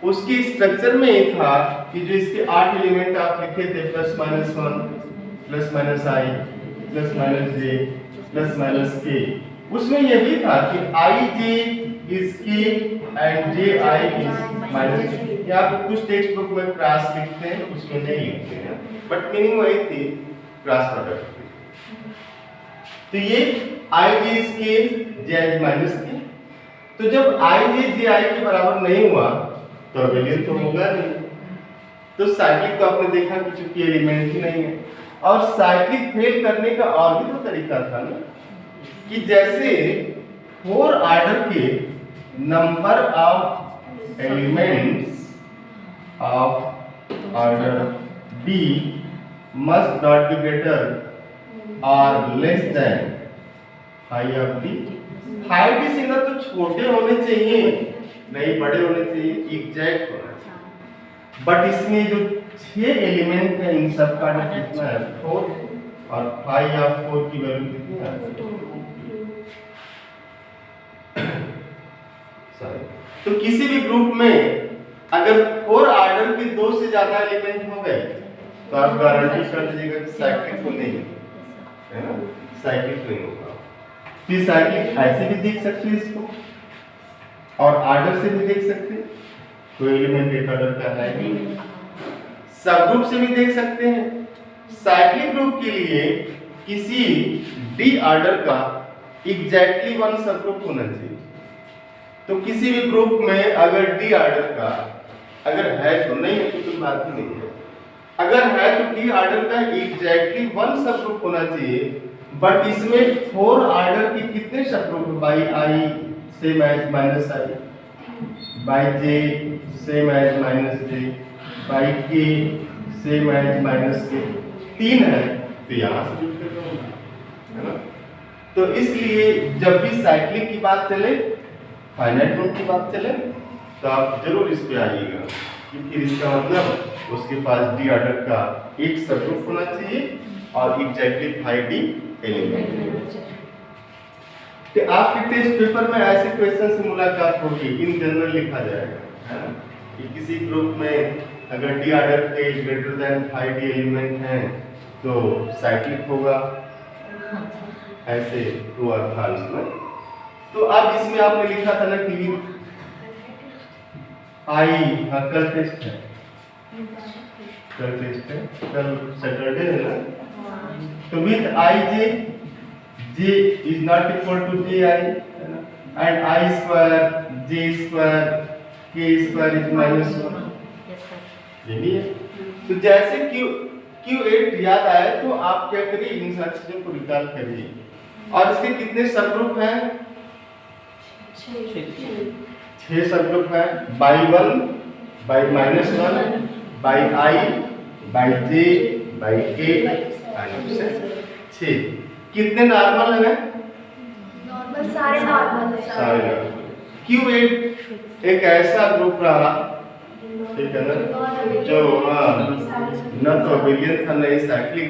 उसकी structure में ये था कि जो इसके 8 एलिमेंट आप लिखे थे +-1 +-i +-j +-k, उसमें ये भी था कि ij is k and ji is -k। या आप कुछ टेक्स्ट बुक में क्रॉस लिखते हैं उसमें नहीं लिखते हैं बट मीनिंग वही थी क्रॉस प्रोडक्ट की। तो ये ij is k ji is -k। तो जब ij ji के बराबर नहीं हुआ तो अवेलियन तो होगा नहीं। तो साइक्लिक तो आपने देखा कि चूंकि एलिमेंट ही नहीं है और साइक्लिक फेल करने का और भी तो तरीका था ना कि जैसे 4 ऑर्डर के number of elements of order b must not be greater और less than five of d। Five D से ना तो छोटे होने चाहिए नहीं बड़े होने चाहिए, एग्जैक्ट होना चाहिए। बट इसमें जो 6 एलिमेंट है इन सब का कितना है 4 और 5 ऑफ 4 की वैल्यू कितनी है सॉरी। तो किसी भी ग्रुप में अगर 4 ऑर्डर के 2 से ज्यादा एलिमेंट हो गए तो आप गारंटी कर दीजिएगा कि साइक्लिक तो नहीं है ना, साइक्लिक नहीं होगा। फिर साइक्लिक ऐसे भी देख सकते हैं इसको और ऑर्डर से भी देख सकते हैं, कोई एलिमेंट एक ऑर्डर का है नहीं। सब ग्रुप से भी देख सकते हैं। साइक्लिक ग्रुप के लिए किसी डी ऑर्डर का एग्जैक्टली 1 सब ग्रुप होना चाहिए। तो किसी भी ग्रुप में अगर डी ऑर्डर का अगर है तो नहीं है तो कोई बात ही नहीं है, अगर है तो डी ऑर्डर का एग्जैक्टली 1 सब ग्रुप होना चाहिए। बट इसमें 4 ऑर्डर के कितने subgroup by i same as -i, by j same as -j, by k same as -k, 3 है तो यहाँ से जुड़ कर है ना। तो इसलिए जब भी साइक्लिक की बात चले, फाइनाइट ग्रुप की बात चले तो आप जरूर इस पे आइएगा कि फिर इसका मतलब उसके पास डी ऑर्डर का एक सब ग्रुप होना चाहिए और एग्जैक्टली 5d एलिमेंट। तो आपके टेस्ट पेपर में ऐसे क्वेश्चन से मुलाकात होगी, इन जनरल लिखा जाएगा है ना कि किसी ग्रुप में अगर डी ऑर्डर के ग्रेटर देन 5d एलिमेंट हैं तो साइक्लिक होगा, ऐसे ट्रू और फॉल्स में। तो अब इसमें आपने लिखा था ना कि कल टेस्ट है, कल टेस्ट है, कल सैटरडे है ना। तो with ij j is not equal to ji and I square j square k square is -1, यही है। तो जैसे Q8 याद आए तो आप क्या करिए इन सारी चीजों को निकाल करिए। और इसके कितने सब ग्रुप हैं 6 सब ग्रुप हैं by 1 by -1 by i by j by k and 6। कितने नॉर्मल है नॉर्मल सारे नॉर्मल सारे। Q8 एक ऐसा ग्रुप रहा ठीक है ना जो न तो अबेलियन था नहीं साइक्लिक,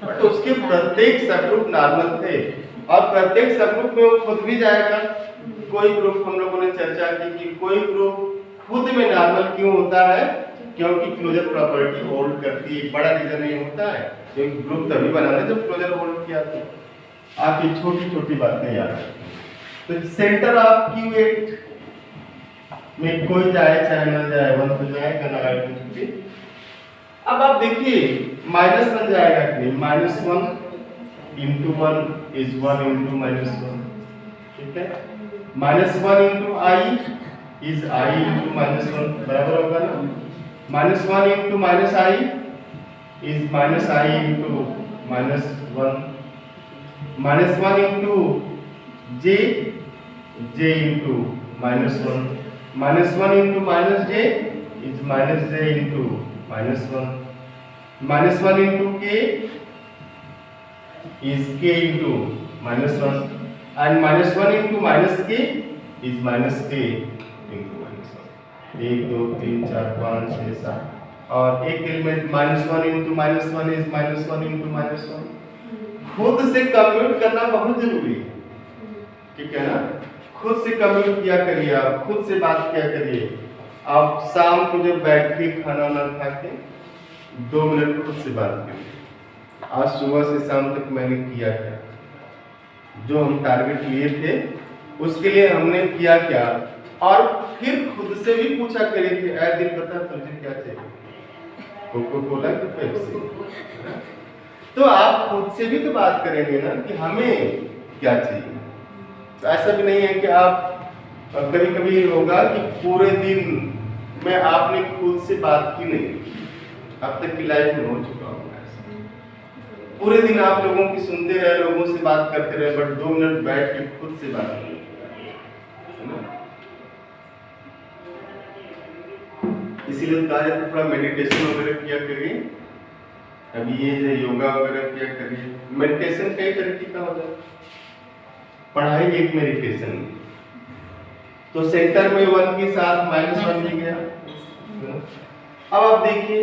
बट उसके प्रत्येक सब ग्रुप नॉर्मल थे और प्रत्येक सब ग्रुप में वो खुद भी जाएगा। कोई ग्रुप हम लोगों ने चर्चा की कि कोई ग्रुप खुद में नॉर्मल क्यों होता है, क्योंकि क्लोजर प्रॉपर्टी होल्ड करती है। बड़ा रीजन नहीं होता है क्योंकि ग्रुप तभी बनाना जब क्लोजर होल्ड किया तो आपकी छोटी छोटी बातें याद रखें। तो सेंटर ऑफ Q8 में कोई जाए चाहे ना जाए, 1 तो जाएगा ना आइडेंटिटी। अब आप देखिए -1 जाएगा कि नहीं, -1 इंटू 1 इज 1 इंटू -1, ठीक है। -1 into I is I into -1, बराबर होगा ना। -1 into -i is -i into -1, -1 into j, j into -1, -1 into -j is -j into -1, -1 into k is k into -1, and -1 into -k is -k into -1। 1 2 3 4 5 6 7 और एक element -1 into -1 is -1 into -1। खुद से compute करना बहुत जरूरी है, ठीक है ना। खुद से कम्प्यूट किया करिए, आप खुद से बात किया करिए। आप शाम को जब बैठ के खाना ना खा के 2 मिनट खुद से बात करिए, आज सुबह से शाम तक मैंने किया क्या, जो हम टारगेट लिए थे उसके लिए हमने किया क्या, और फिर खुद से भी पूछा करिए कि ऐ दिल बता तुझे क्या चाहिए, कोको कोला कि पेप्सी। तो आप खुद से भी तो बात करेंगे ना कि हमें क्या चाहिए। तो ऐसा भी नहीं है कि आप, कभी कभी होगा कि पूरे दिन में आपने खुद से बात की नहीं, अब तक की लाइफ में हो चुका होगा। पूरे दिन आप लोगों की सुनते रहे, लोगों से बात करते रहे, बट 2 मिनट बैठ के खुद से बात करें, है ना। इसीलिए कहा जाता है थोड़ा मेडिटेशन वगैरह किया करिए। अभी ये जो योगा वगैरह किया करिए। मेडिटेशन कई तरीके का होता है, पढ़ाई एक मेडिटेशन। तो सेंटर में 1 के साथ -1 ले गया। अब आप देखिए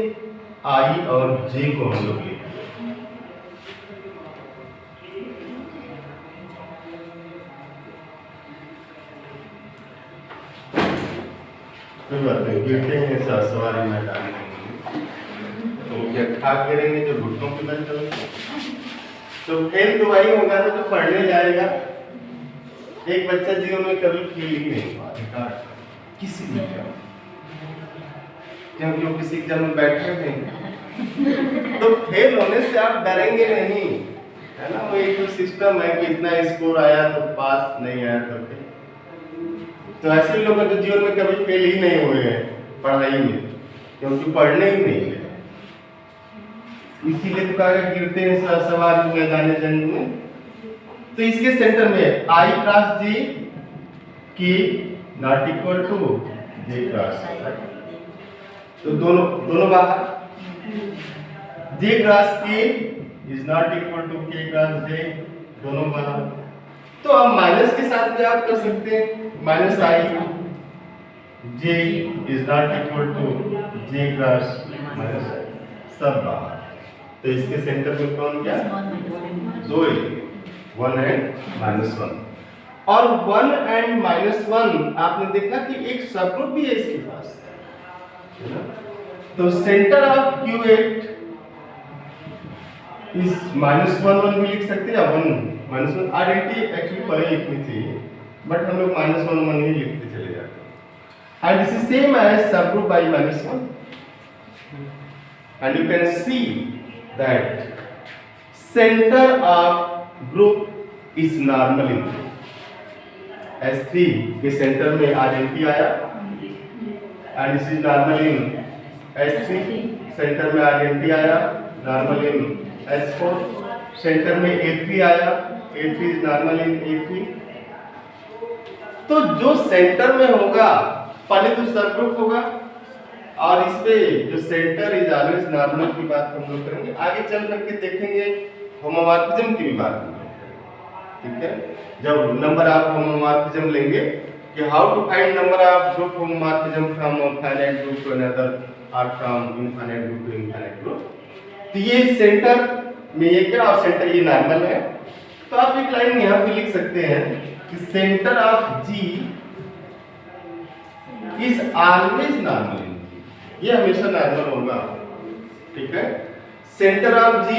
आई और जे को हम लोग लेंगे, कोई बात नहीं, गिरते हैं सवारी मैदान में तो क्या खा गिरेंगे जो घुटनों के बल चलेंगे। तो फेल तो वही होगा ना जो पढ़ने जाएगा। एक बच्चा जीवन में कभी फेल ही नहीं हुआ किसी भी एग्जाम, क्योंकि वो किसी एग्जाम में बैठे नहीं। तो फेल होने से आप डरेंगे नहीं, है ना। वो एक तो सिस्टम है कि इतना स्कोर आया तो पास, नहीं आया तो फेल। तो ऐसे लोग तो जीवन में कभी फेल ही नहीं हुए हैं पढ़ाई में, क्योंकि पढ़ने ही नहीं है। इसीलिए तो कहा गिरते हैं सवार मैदान जंग में। तो इसके सेंटर में आई क्रॉस जे की not equal to j cross, तो दोनों बाहर। J cross k is not equal to k cross j, दोनों बाहर। तो अब माइनस के साथ भी आप कर सकते हैं, -i j is not equal to j cross -i, सब बाहर। तो इसके सेंटर में कौन क्या, 2 1 एंड -1। और 1 एंड -1 आपने देखा कि एक सब ग्रुप भी है इसके पास, है ना। तो सेंटर ऑफ Q8 इस -1 भी लिख सकते हैं या 1 -1 आइडेंटिटी एक्चुअली पहले लिखनी चाहिए, बट हम लोग -1 ही लिखते चले जाते हैं। And this is same as subgroup by -1, and you can see that centre of group is normal in S3 के सेंटर में आइडेंटिटी आया, and this is normal in S3 centre में आइडेंटिटी आया, नॉर्मल इन S4 सेंटर में A3 आया, A3 is normal in A3। तो जो centre में होगा पहले तो सब ग्रुप होगा, और इस पे जो सेंटर इज ऑलवेज नॉर्मल की बात हम लोग करेंगे। आगे चल करके देखेंगे होमोमॉर्फिज्म की भी बात हम लोग करेंगे, ठीक है। जब नंबर ऑफ होमोमॉर्फिज्म लेंगे कि how to find number of group homomorphism from finite group to another और from infinite group to infinite group. तो ये सेंटर में ये क्या, और सेंटर ये नॉर्मल है। तो आप एक लाइन यहाँ पे लिख सकते हैं कि centre of G is always normal in G, ये हमेशा नॉर्मल होगा, ठीक है। Centre of G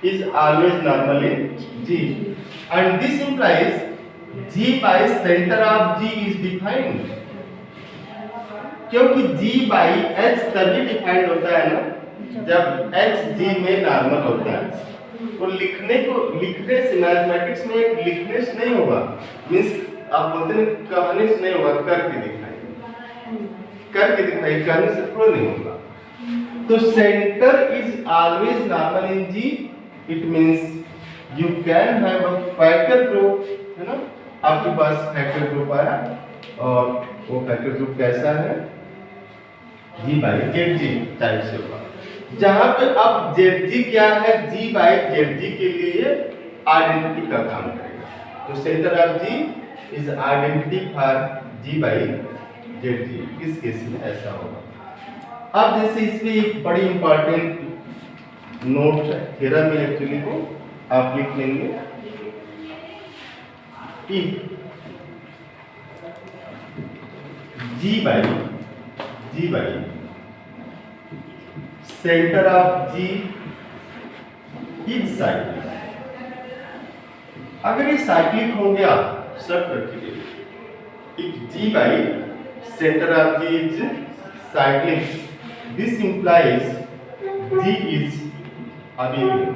is always normal in G, and this implies G by center of G is defined क्योंकि G बाई H तभी डिफाइंड होता है ना जब H G में नॉर्मल होता है। तो लिखने से मैथमेटिक्स में एक लिखने से नहीं होगा, मींस आप बोलते हैं कहने से नहीं होगा, करके दिखाई कहने से थोड़ा नहीं होगा। तो centre is always normal in G, it means you can have a factor group, है ना, आपके पास फैक्टर ग्रुप आया और वो फैक्टर ग्रुप कैसा है, G बाई ZG टाइप से होगा, जहां पे अब ZG क्या है, G बाई ZG के लिए ये आइडेंटिटी का काम करेगा। तो centre of G is identity for G by ZG, इस केस में ऐसा होगा। अब जैसे इसमें एक बड़ी इंपॉर्टेंट नोट है, थ्योरम में एक्चुअली को आप लिख लेंगे कि G by centre of G is cyclic. अगर ये साइक्लिक हो गया, शर्त रखिए, if G by centre of G is cyclic, this implies G is abelian.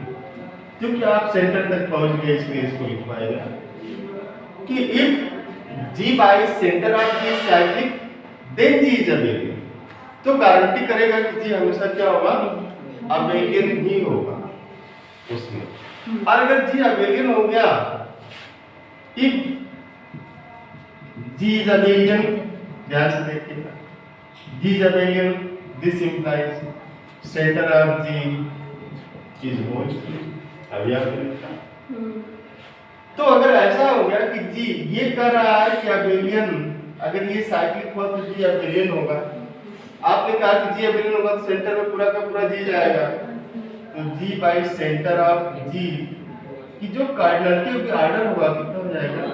क्योंकि आप सेंटर तक पहुंच गए इसलिए इसको लिखवाएगा कि if G by centre of G is cyclic then G is abelian. तो गारंटी करेगा कि G हमेशा क्या होगा, अबेलियन ही होगा उसमें। और अगर G अबेलियन हो गया, इफ G इज अबेलियन, ध्यान से देखिएगा, G is abelian, this implies centre of G is whole. अभी आपने लिखा। तो अगर ऐसा हो गया कि G ये कर रहा है कि अबेलियन, अगर ये साइक्लिक हुआ तो G अबेलियन होगा। आपने कहा कि G अबेलियन होगा तो सेंटर में पूरा का पूरा G जाएगा। तो G by centre of G की जो कार्डिनलिटी की ऑर्डर होगा कितना हो जाएगा,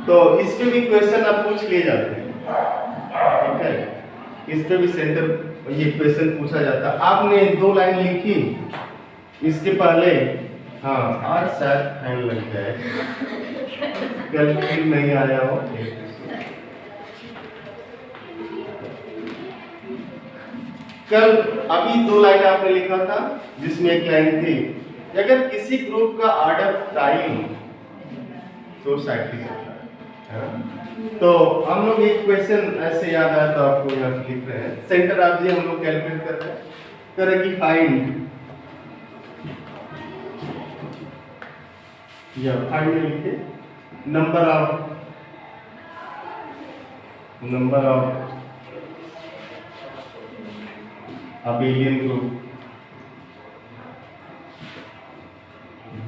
तो इस पे भी क्वेश्चन आप पूछ लिए जाते हैं, ठीक है, इस पे भी सेंटर ये क्वेश्चन पूछा जाता है। आपने 2 लाइन लिखी इसके पहले, हाँ आज शायद फैन लग जाए, कल फिर नहीं आया हो। कल अभी 2 लाइन आपने लिखा था जिसमें एक लाइन थी, अगर किसी ग्रुप का ऑर्डर प्राइम तो साइक्लिक होता है। तो हम लोग एक क्वेश्चन ऐसे याद आया तो आपको यहाँ लिख रहे हैं। सेंटर ऑफ G हम लोग कैलकुलेट कर रहे हैं, करें फाइंड या फाइंड में लिखे number of abelian group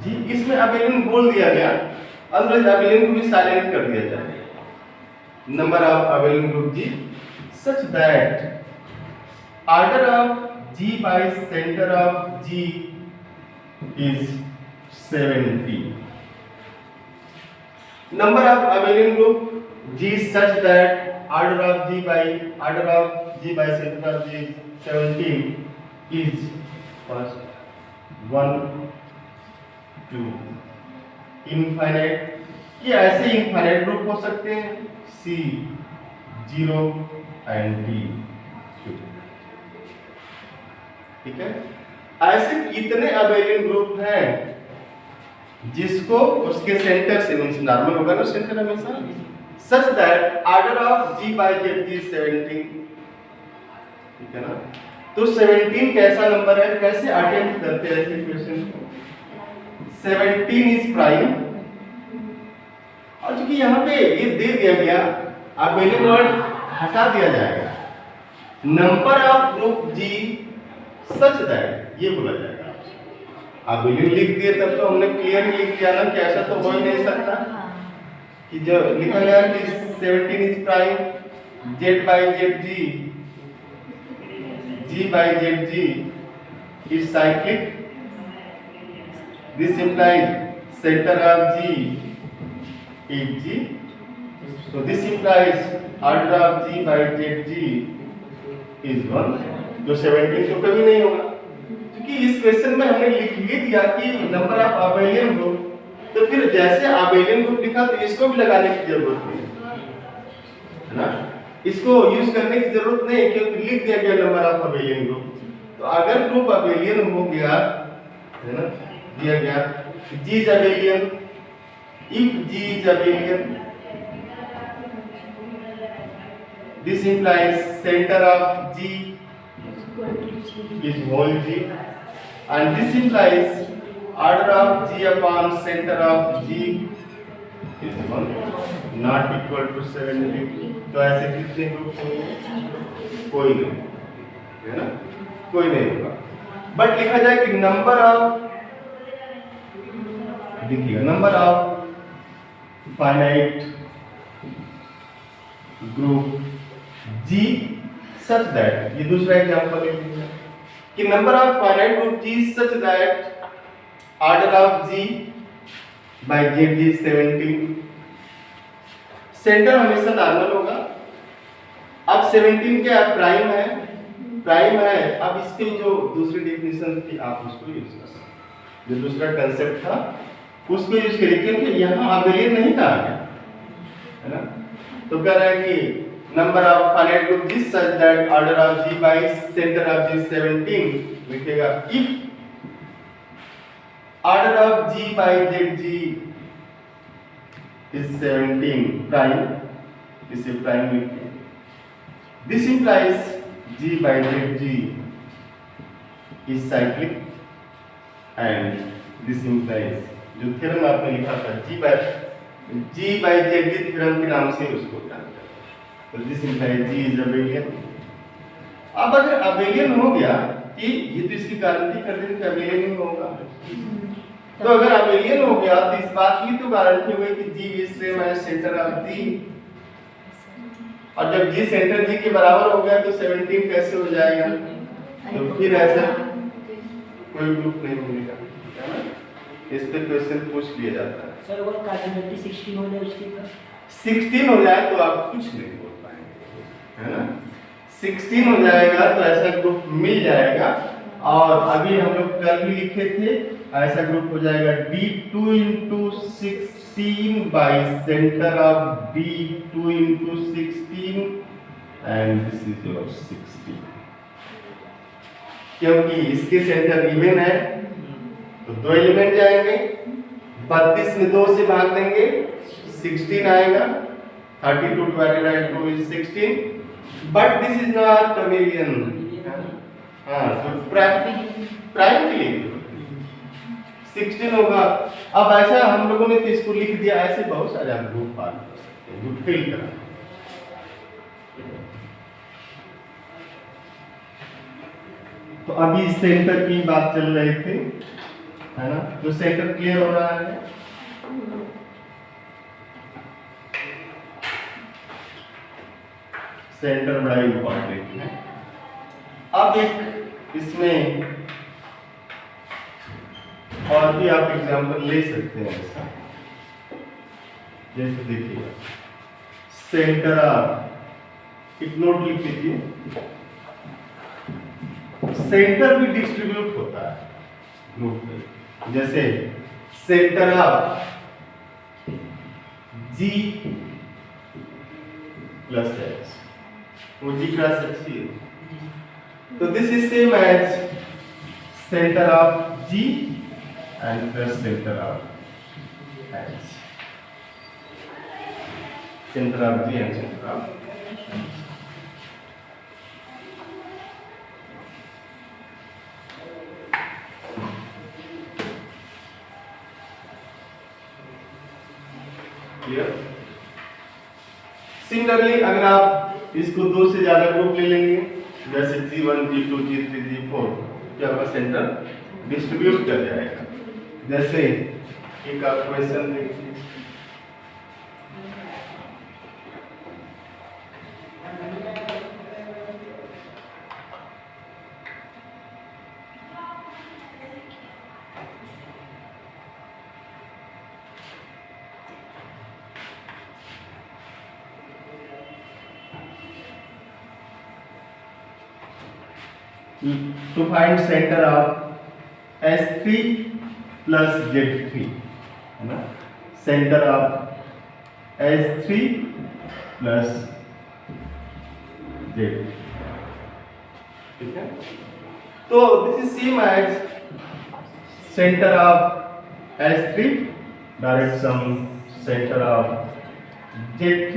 G। इसमें अबेलियन बोल दिया गया, अदरवाइज अबेलियन को भी साइलेंट कर दिया जाए। Number of abelian group G such that order of G by center of G is 70. Number of abelian group G is such that order of G by center of G is 17 is first 1 2 infinite. ये ऐसे infinite group हो सकते हैं C 0 and D 2, ठीक है। ऐसे कितने abelian group हैं जिसको उसके सेंटर से मींस नॉर्मल होगा ना सेंटर हमेशा, such that order of G by Z is 17, ठीक है ना। तो 17 कैसा नंबर है, कैसे अटेम्प्ट करते हैं ऐसे क्वेश्चन को। 17 इज प्राइम, और चूंकि यहाँ पे ये दे दिया गया अबेलियन वर्ड हटा दिया जाएगा, number of group G such that ये बोला जाएगा। अबेलियन लिख दिए तब तो हमने क्लियर लिख दिया ना कि ऐसा तो हो ही नहीं सकता कि जो लिखा गया कि 17 is prime, Z by ZG, G by ZG is cyclic. This implies center of G is G. So this implies order of G by ZG is 1. जो 17 तो कभी नहीं होगा, क्योंकि इस क्वेश्चन में हमने लिख ही दिया कि नंबर ऑफ अबेलियन ग्रुप, तो फिर जैसे अबेलियन ग्रुप लिखा तो इसको भी लगाने की जरूरत नहीं है ना, इसको यूज करने की जरूरत नहीं है क्योंकि लिख दिया गया नंबर ऑफ अबेलियन ग्रुप। तो अगर ग्रुप अबेलियन हो गया है ना, दिया गया G is abelian, if G is abelian, this implies center of G is whole G, and this implies order of G upon center of G is 1, not equal to 70। तो ऐसे कितने group होंगे? कोई नहीं, है ना, कोई नहीं होगा। बट लिखा जाए कि नंबर ऑफ, देखिएगा number of finite group G such that, ये दूसरा एग्जांपल ले लीजिए कि number of finite group G such that order of G by Z is 17। Centre हमेशा नॉर्मल होगा। अब 17 क्या प्राइम है, प्राइम है। अब इसकी जो दूसरी डेफिनेशन थी आप उसको यूज कर सकते, जो दूसरा कंसेप्ट था उसको यूज करिए क्योंकि यहाँ अबेलियन नहीं कहा गया है ना। तो कह रहा है कि number of finite group G such that order of G by centre of G 17 लिखेगा if order of G by ZG is 17 prime, इसे प्राइम लिखिए। This implies G by ZG is cyclic and this implies, जो theorem आपने लिखा था G by ZG theorem के नाम से उसको जानते हैं। तो this implies G is abelian। अब अगर अबेलियन हो गया कि ये तो इसकी गारंटी कर दें कि अबेलियन नहीं होगा, तो अगर अबेलियन हो गया तो इस बात की तो गारंटी हो गई कि G is same as centre of G, और जब G सेंटर G के बराबर हो गया तो 17 कैसे हो जाएगा? तो फिर ऐसा कोई ग्रुप नहीं मिलेगा, है ना। इस पे क्वेश्चन पूछ लिया जाता है। सर वो कार्डिनलिटी 16 हो जाए उसके बाद 16 हो जाए तो आप कुछ नहीं बोल पाएंगे, है ना। 16 हो जाएगा तो ऐसा ग्रुप मिल जाएगा। और अभी हम लोग कल भी लिखे थे ऐसा ग्रुप हो जाएगा D2 into 16 by center of D2 into 16 and this is your 16, क्योंकि इसके सेंटर इवन है तो दो एलिमेंट जाएंगे, 32 में 2 से भाग देंगे 16 आएगा, 32 divided by 2 is 16, but this is not abelian। हाँ, तो प्राइम के लिए 16 होगा। अब ऐसा हम लोगों ने तो इसको लिख दिया, ऐसे बहुत सारे हम ग्रुप पार कर सकते हैं, ग्रुप फिल करा। तो अभी सेंटर की बात चल रही थी, है ना। तो सेंटर क्लियर हो रहा है। सेंटर बड़ा इंपॉर्टेंट है। अब एक इसमें और भी आप एग्जांपल ले सकते हैं ऐसा, जैसे देखिए सेंटर ऑफ, एक नोट लिख लीजिए, सेंटर भी डिस्ट्रीब्यूट होता है ग्रुप में। जैसे centre of G plus H, वो G क्रॉस H ही है। तो this is same as centre of G and plus center of H, center of G and center of H। Clear. Similarly अगर आप इसको 2 से ज्यादा ग्रुप ले लेंगे, जैसे G1 G2 G3 G4, क्या होगा? सेंटर डिस्ट्रीब्यूट कर जाएगा। जैसे एक आप क्वेश्चन देखिए, to find center of S3 plus Z3, है ना, centre of S3 plus Z, ठीक है। तो this is same as centre of S3 direct sum centre of Z3,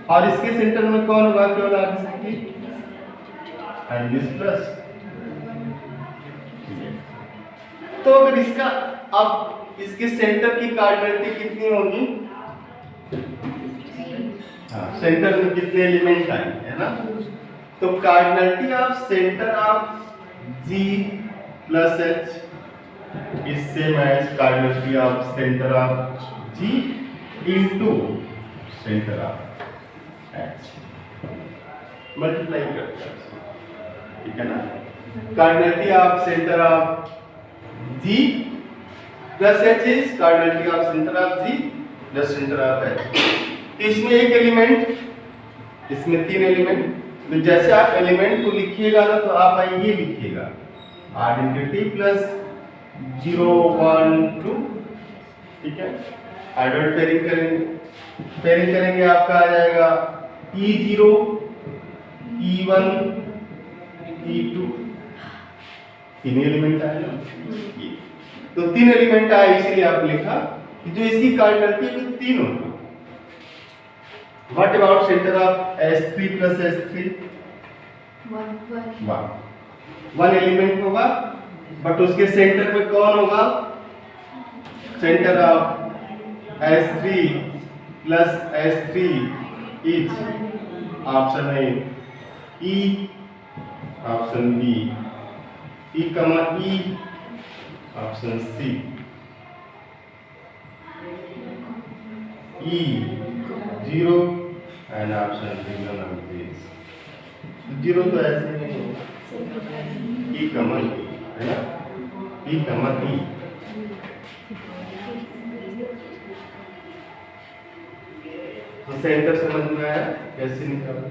और इसके सेंटर में कौन होगा, केवल आगे एंड दिस प्लस। तो अगर इसका, अब इसके सेंटर की कार्डिनलिटी कितनी होगी, हाँ, सेंटर में कितने एलिमेंट आएंगे, है ना। तो cardinality of centre of G plus H is same as cardinality of centre of G into centre of H, multiply करते हैं, ठीक है ना। Cardinality of centre of G plus H is cardinality of centre of G plus centre of H। तो इसमें एक element, इसमें 3 element, तो जैसे आप एलिमेंट को लिखिएगा ना, तो आप ये लिखिएगा आइडेंटिटी प्लस 0 1 2, ठीक है। हाइड्रोइड पेयरिंग करेंगे आपका आ जाएगा E0 E1 E2, 3 एलिमेंट आए ना, तो 3 एलिमेंट आए, इसीलिए आप लिखा कि जो इसकी कार्डिनलिटी है 3 होगी। What about center of S3 plus S3? One element होगा, बट उसके सेंटर में कौन होगा, centre of S3 plus S3 is option A E, option B E, E, option C E 0 and option D none of this. 0 तो ऐसे नहीं होगा, E कमन E, है ना, E कमन E। तो सेंटर समझ में आया कैसे निकालना।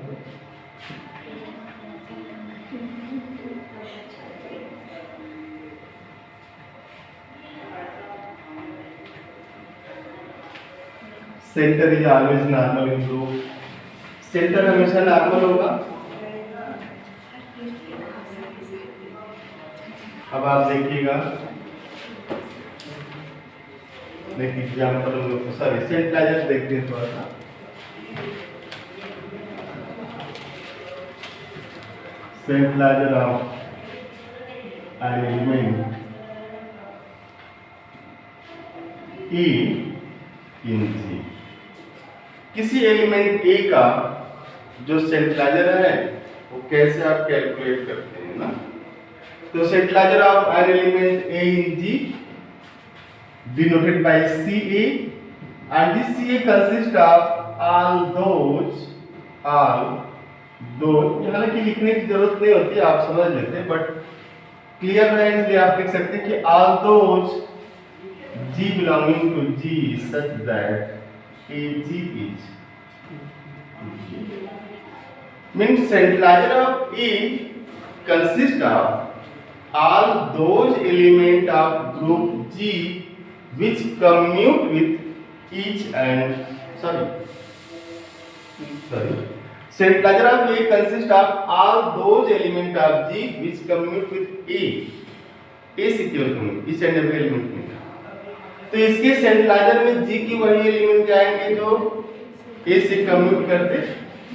Centre is always normal in group, centre हमेशा नॉर्मल होगा। अब आप देखिएगा, एक एग्जांपल हम लोग, सॉरी सेंट लाइजर देखते हैं थोड़ा सा। Centraliser of an element E in G, किसी एलिमेंट A का जो सेंट्रलाइजर है वो कैसे आप कैलकुलेट करते हैं ना। तो centraliser of an element A in G denoted by Ca, and this Ca consists of all those हालांकि लिखने की जरूरत नहीं होती, आप समझ लेते हैं, बट क्लियर है इसलिए आप लिख सकते हैं कि all those G belonging to G such that AG is means centralizer of A consists of all those elements of group G which commute with each and centralizer of A consists of all those elements of G which commute with A से केवल commute, each and every element में। तो इसके सेंट्रलाइजर में G की वही element जाएंगे जो A से कम्यूट करते।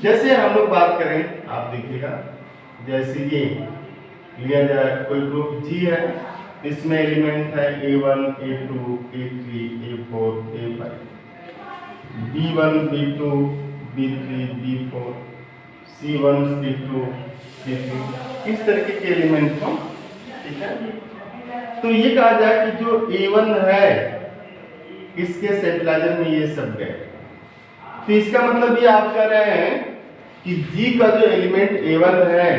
जैसे हम लोग बात करें, आप देखिएगा, जैसे ये लिया जाए कोई ग्रुप G है, इसमें एलिमेंट है A1 A2 A3 A4 A5, B1 B2 B3 B4 C1 C2 C3, इस तरीके के एलिमेंट हो, ठीक है। तो ये कहा जाए कि जो A1 है इसके सेंट्रलाइजर में ये सब गए, तो इसका मतलब ये आप कह रहे हैं कि G का जो एलिमेंट A1 है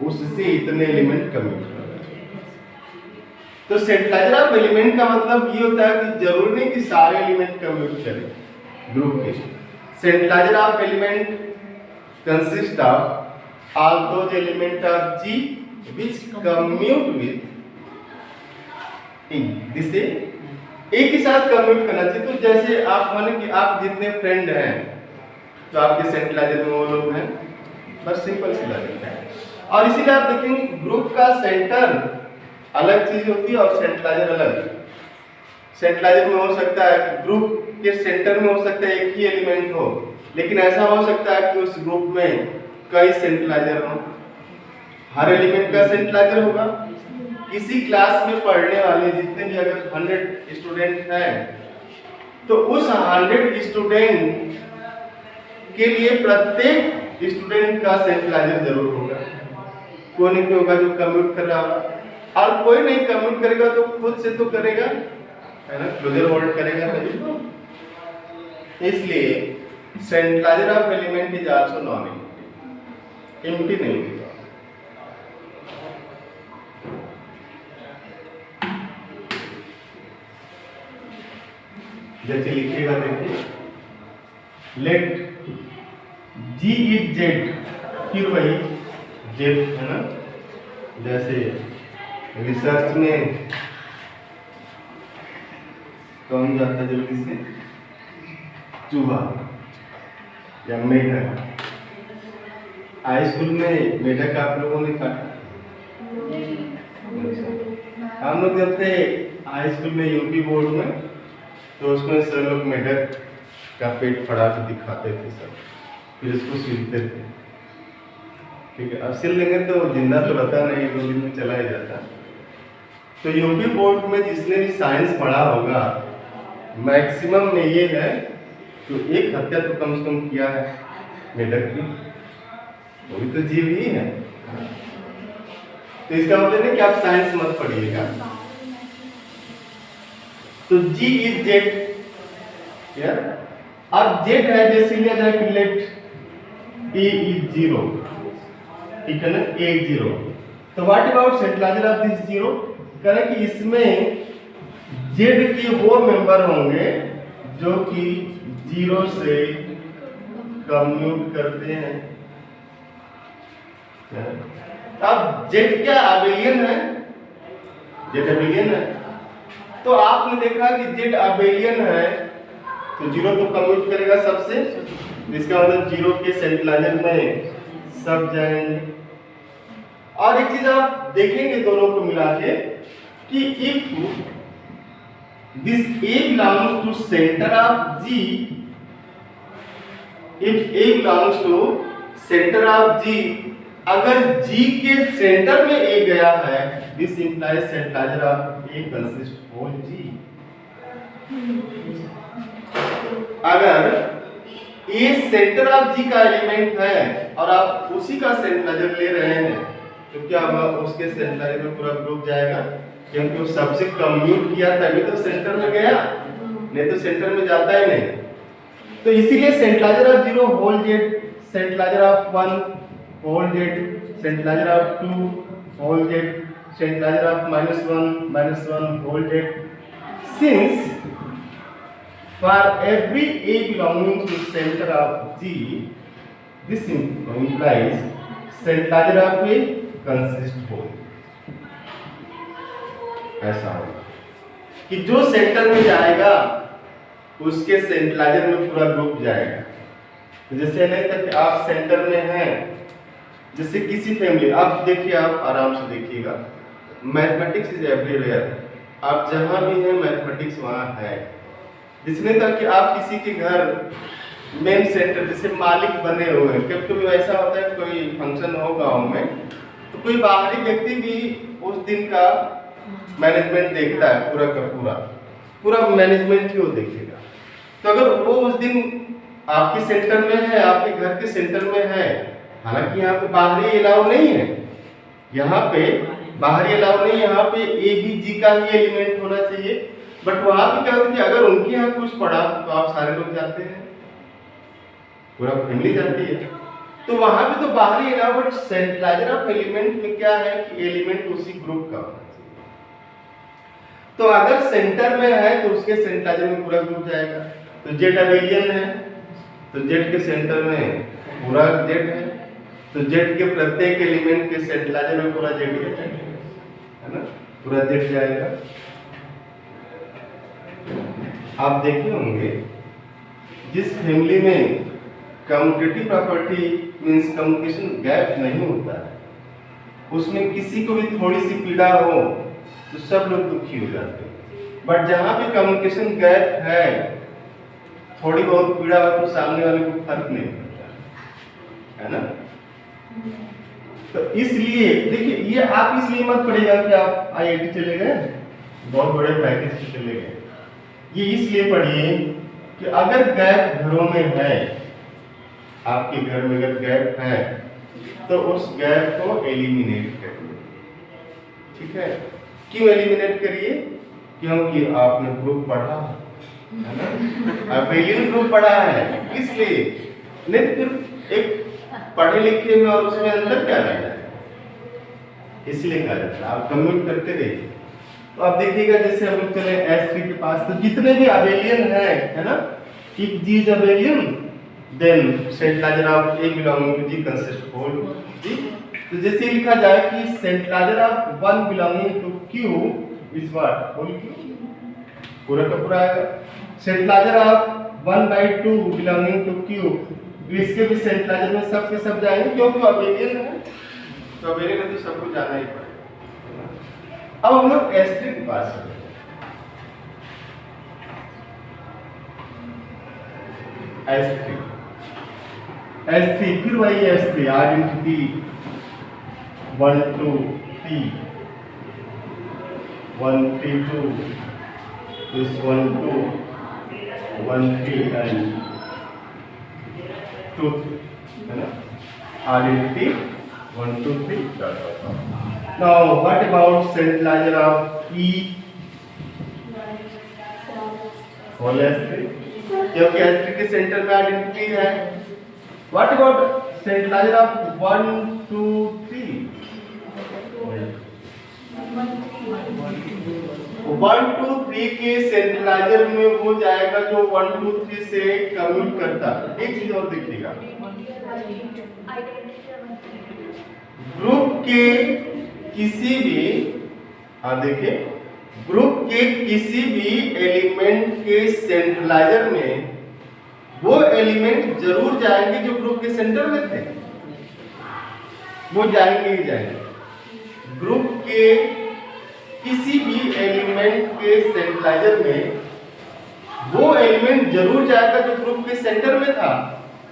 उससे इतने एलिमेंट कम्यूट कर रहे हैं। तो सेंट्रलाइजर ऑफ एलिमेंट का मतलब ये होता है कि जरूरी नहीं कि सारे एलिमेंट कम्यूट करें ग्रुप के। Centraliser of element consist of all those element of G which commute with in this एक ही साथ कम्यूट करना चाहिए। तो जैसे आप माने कि आप जितने फ्रेंड हैं तो आपके सेंट्रलाइजर में वो लोग हैं, बस सिंपल सी लॉजिक है। और इसीलिए आप देखेंगे ग्रुप का सेंटर अलग चीज होती है और सेंट्रलाइजर अलग। सेंट्रलाइजर में हो सकता है कि ग्रुप के सेंटर में हो सकता है एक ही एलिमेंट हो, लेकिन ऐसा हो सकता है कि उस ग्रुप में कई सेंट्रलाइजर हो, हर एलिमेंट का सेंट्रलाइजर होगा। किसी क्लास में पढ़ने वाले जितने भी अगर 100 स्टूडेंट हैं तो उस 100 स्टूडेंट के लिए प्रत्येक स्टूडेंट का सेंट्रलाइजर जरूर होगा। कोई नहीं होगा जो कम्यूट कर रहा होगा, और कोई नहीं कम्यूट करेगा तो खुद से तो करेगा, है ना, क्लोजर होल्ड करेगा तभी। इसलिए centraliser of element is also non empty, empty नहीं होगा। जैसे लिखिएगा, देखिए लेट G इज जेड, फिर वही जेड है ना। जैसे रिसर्च में कौन जाता है जल्दी से, चूहा या मेढक। हाई स्कूल में मेढक आप लोगों ने काटा? हम लोग जब थे हाई स्कूल में यूपी बोर्ड में, तो उसमें सर लोग मेढक का पेट फाड़ा के दिखाते थे सब, फिर उसको सिलते थे। ठीक है, अब सिल लेंगे तो जिंदा तो रहता नहीं, 2 दिन में चला ही जाता। तो यूपी बोर्ड में जिसने भी साइंस पढ़ा होगा, मैक्सिमम में ये है तो एक हत्या तो कम से कम किया है मेढक की, वो भी तो जीव ही है। तो इसका मतलब नहीं कि आप साइंस मत पढ़िएगा। तो G इज जेड, यार अब जेड है, जैसे लिया जाए कि लेट A इज 0, ठीक है ना, A इज 0। तो व्हाट अबाउट सेंट्रलाइजर ऑफ दिस 0? करें कि इसमें जेड के वो मेंबर होंगे जो कि 0 से कम्यूट करते हैं। अब जेड क्या अबेलियन है? जेड अबेलियन है। तो आपने देखा कि जेड अबेलियन है तो 0 तो कम्यूट करेगा सबसे, इसका मतलब 0 के सेंट्रलाइजर में सब जाएंगे। और एक चीज आप देखेंगे दोनों को मिला के कि if this A belongs to center of G, if A belongs to center of G, अगर G के सेंटर में A गया है, this implies centralizer of A consists whole G। अगर A सेंटर ऑफ G का एलिमेंट है और आप उसी का सेंट्रलाइजर ले रहे हैं तो क्या होगा, उसके सेंट्रलाइजर में पूरा ग्रुप जाएगा, क्योंकि वो सबसे कम्यूट किया तभी तो सेंटर में गया, नहीं तो सेंटर में जाता ही नहीं। तो इसीलिए centraliser of 0 whole Z, centraliser of 1 whole Z, centraliser of 2 whole Z, centraliser of -1 whole Z. Since for every A belonging to center of G, this implies centralizer of A consists whole। ऐसा होगा कि जो centre में जाएगा उसके सेंट्रलाइजर में पूरा group जाएगा। तो जैसे नहीं था कि आप सेंटर में हैं, जैसे किसी फैमिली, आप देखिए, आप आराम से देखिएगा, मैथमेटिक्स इज एवरीवेयर, आप जहां भी हैं मैथमेटिक्स वहां है। जिसने तक कि आप किसी के घर मेन सेंटर जैसे मालिक बने हुए हैं, कभी कभी ऐसा होता है कोई फंक्शन हो गांव में तो कोई बाहरी व्यक्ति भी उस दिन का मैनेजमेंट देखता है, पूरा का पूरा मैनेजमेंट ही वो देखेगा। तो अगर वो उस दिन आपके सेंटर में है, आपके घर के सेंटर में है, हालांकि यहाँ पे बाहरी अलाउ नहीं है, यहाँ पे बाहरी अलाउ नहीं, यहाँ पे A B G का ही एलिमेंट होना चाहिए। बट वहां पे क्या होता है कि अगर उनके यहाँ कुछ पढ़ा तो आप सारे लोग जाते हैं, पूरा फैमिली जाती है। तो वहां पे तो बाहरी अलाउ, बट सेंट्रलाइजर ऑफ एलिमेंट में क्या है कि एलिमेंट उसी ग्रुप का होना चाहिए। तो अगर सेंटर में है तो उसके सेंट्रलाइजर में पूरा ग्रुप जाएगा। तो जेड अबेलियन है तो जेड के सेंटर में पूरा जेड है, तो जेड के प्रत्येक एलिमेंट के सेंट्रलाइजर में पूरा जेड है ना, पूरा जेड जाएगा। आप देखे होंगे जिस फैमिली में commutative property means communication gap नहीं होता है उसमें किसी को भी थोड़ी सी पीड़ा हो तो सब लोग दुखी हो जाते हैं। बट जहाँ पे कम्युनिकेशन गैप है थोड़ी बहुत पीड़ा हो तो सामने वाले को फर्क नहीं पड़ता है ना। तो इसलिए देखिए ये आप इसलिए मत पढ़िएगा कि आप आईआईटी चले गए बहुत बड़े पैकेज से चले गए, ये इसलिए पढ़िए कि अगर गैप घरों में है आपके घर में अगर गैप है तो उस गैप को एलिमिनेट करिए। ठीक है, क्यों एलिमिनेट करिए? क्योंकि आपने ग्रुप पढ़ा है ना, आप एलियन ग्रुप पढ़ा है इसलिए। नहीं तो फिर एक पढ़े लिखे में और उसमें अंदर क्या रहता है, इसलिए कहा जाता है आप कम्यूट करते रहिए। तो आप देखिएगा जैसे हम लोग चले S3 के पास तो जितने भी अबेलियन है ना, if G is abelian then Saint Lazarus of A belonging to G consist whole G। तो जैसे लिखा जाए कि Saint Lazarus of 1 belonging to Q is what whole Q, पूरा का पूरा आएगा। Saint Lazarus of 1/2 belonging to Q, इसके भी सेंट लाजर में सब के सब जाएंगे क्योंकि अबेलियन है, तो अबेलियन है तो सबको जाना ही पड़ेगा। अब हम लोग S3 के पास हैं। S3 फिर वही S3 आइडेंटिटी 1 2 3 1 3 2 this 1 2 1 3 and 2 3 है ना, identity 1 2 3 Now what about Saint Lazar of E whole S3, क्योंकि S3 के सेंटर में आइडेंटिटी है। What about Saint Lazar of 1 2 3 1 2 3 के सेंट लाजर में वो जाएगा जो 1 2 3 से कम्यूट करता है। एक चीज और देखिएगा, ग्रुप के किसी भी देखिए ग्रुप के किसी भी एलिमेंट के सेंट्रलाइजर में वो एलिमेंट जरूर जाएंगे जो ग्रुप के सेंटर में थे, वो जाएंगे ही जाएंगे। ग्रुप के किसी भी एलिमेंट के सेंट्रलाइजर में वो एलिमेंट जरूर जाएगा जो ग्रुप के सेंटर में था,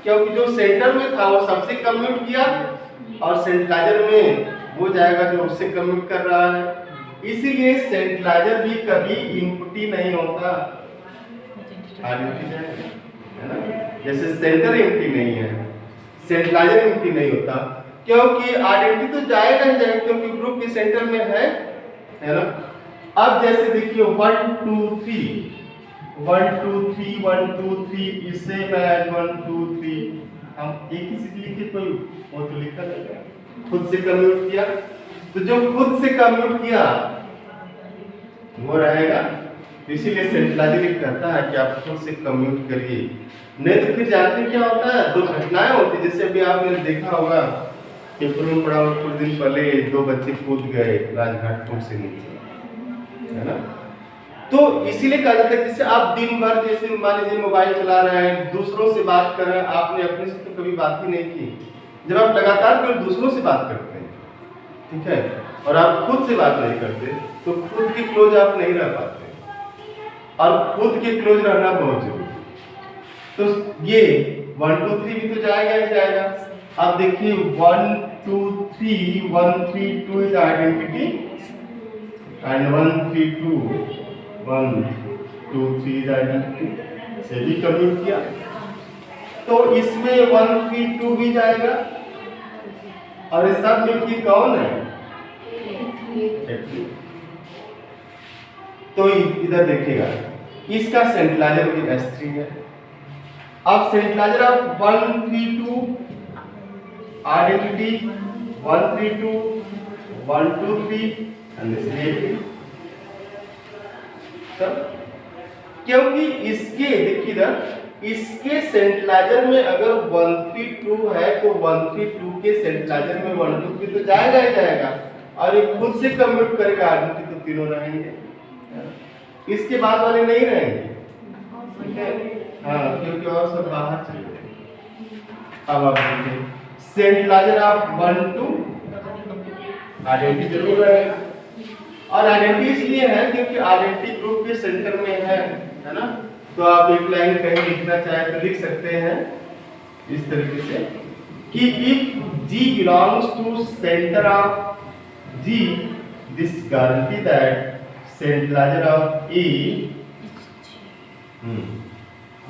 क्योंकि जो सेंटर में था वो सबसे कम्यूट किया और सेंट्रलाइजर में वो जाएगा जो उससे कम्यूट कर रहा है। इसीलिए सेंट्रलाइजर भी कभी इनपुटी नहीं होता, आइडेंटिटी है ना। जैसे सेंटर एम्प्टी नहीं है, सेंट्रलाइजर एम्प्टी नहीं होता, क्योंकि आइडेंटिटी तो जाएगा ही जाएगा क्योंकि ग्रुप के सेंटर में है ना। अब जैसे देखिए 1 2 3 1 2 3 1 2 3 इससे मैं 1 2 3 हम एक ही चीज लिखे, कोई वो तो लिखा नहीं, खुद से कम्यूट किया। तो जो खुद से कम्यूट किया वो रहेगा, इसीलिए सेंट्रलाइजर कहता है कि आप खुद से कम्यूट करिए। नहीं तो फिर जानते क्या होता है, दो घटनाएं होती, जैसे अभी आपने देखा होगा पेपर में पढ़ा हुआ कुछ दिन पहले 2 बच्चे कूद गए राजघाट पुल से नीचे, है ना। तो इसीलिए कहा जाता है जैसे आप दिन भर जैसे मान लीजिए मोबाइल चला रहे हैं, दूसरों से बात कर रहे हैं, आपने अपने से तो कभी बात ही नहीं की। जब आप लगातार केवल दूसरों से बात करते हैं, ठीक है, और आप खुद से बात नहीं करते तो खुद के क्लोज आप नहीं रह पाते, और खुद के क्लोज रहना बहुत जरूरी। तो ये 1 2 3 भी तो जाएगा ही जाएगा। अब देखिए 1 2 3 1 3 2 is identity and 1 3 2 1 2 3 is identity, से भी कम्यूट किया तो इसमें 1 3 2 भी जाएगा, और ये सब मिलकर कौन है, तो इधर देखिएगा इसका सेंट्रलाइजर भी S3 है। अब centraliser of 1 3 2 identity 1 3 2 1 2 3 and this is क्योंकि इसके देखिए इधर इसके सेंट्रलाइजर में अगर 1 3 2 है तो 1 3 2 के सेंट्रलाइजर में 1 2 3 तो जाएगा ही जाएगा, और ये खुद से कम्यूट करेगा आइडेंटिटी तो तीनों रहेंगे। इसके बाद वाले नहीं रहेंगे, ठीक है? हाँ, क्योंकि और सब बाहर चले गए। अब आप देखिए सेंट लाजर ऑफ 1 2 आइडेंटिटी जरूर रहेगा, और आइडेंटिटी इसलिए है क्योंकि आइडेंटिटी ग्रुप के सेंटर में है ना? तो आप एक लाइन कहीं लिखना चाहे तो लिख सकते हैं इस तरीके से कि if G belongs to center of G, this guarantee that Saint Lazer of E,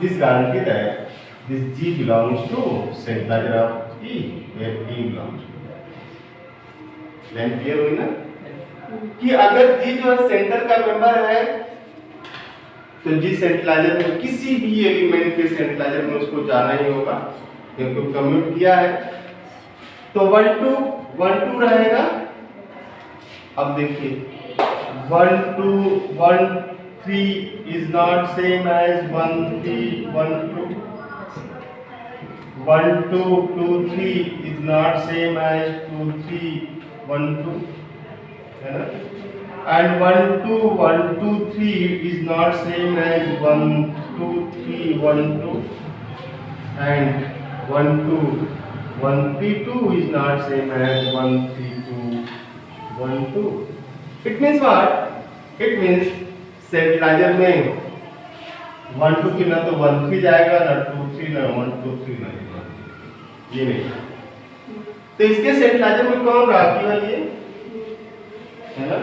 this guarantee that this G belongs to Saint Lazer of E, where E belongs to that. Line clear हुई ना? कि अगर G जो है centre का member है तो G Saint लाजर में किसी भी एलिमेंट के सेंट लाजर में उसको जाना ही होगा क्योंकि कम्यूट किया है। तो 1 2 रहेगा। अब देखिए 1 2 1 3 is not same as 1 3 1 2, 1 2 2 3 is not same as 2 3 1 2, है ना? And 1 2 1 2 3 is not same as 1 2 3 1 2, and 1 2 1 3 2 is not same as 1 3 2 1 2. It means what? It means centraliser में 1 2 की ना तो 1 3 जाएगा ना 2 3 ना 1 2 3 ना ये नहीं। तो इसके सेंट लाजर में कौन रहा? केवल ये, है ना?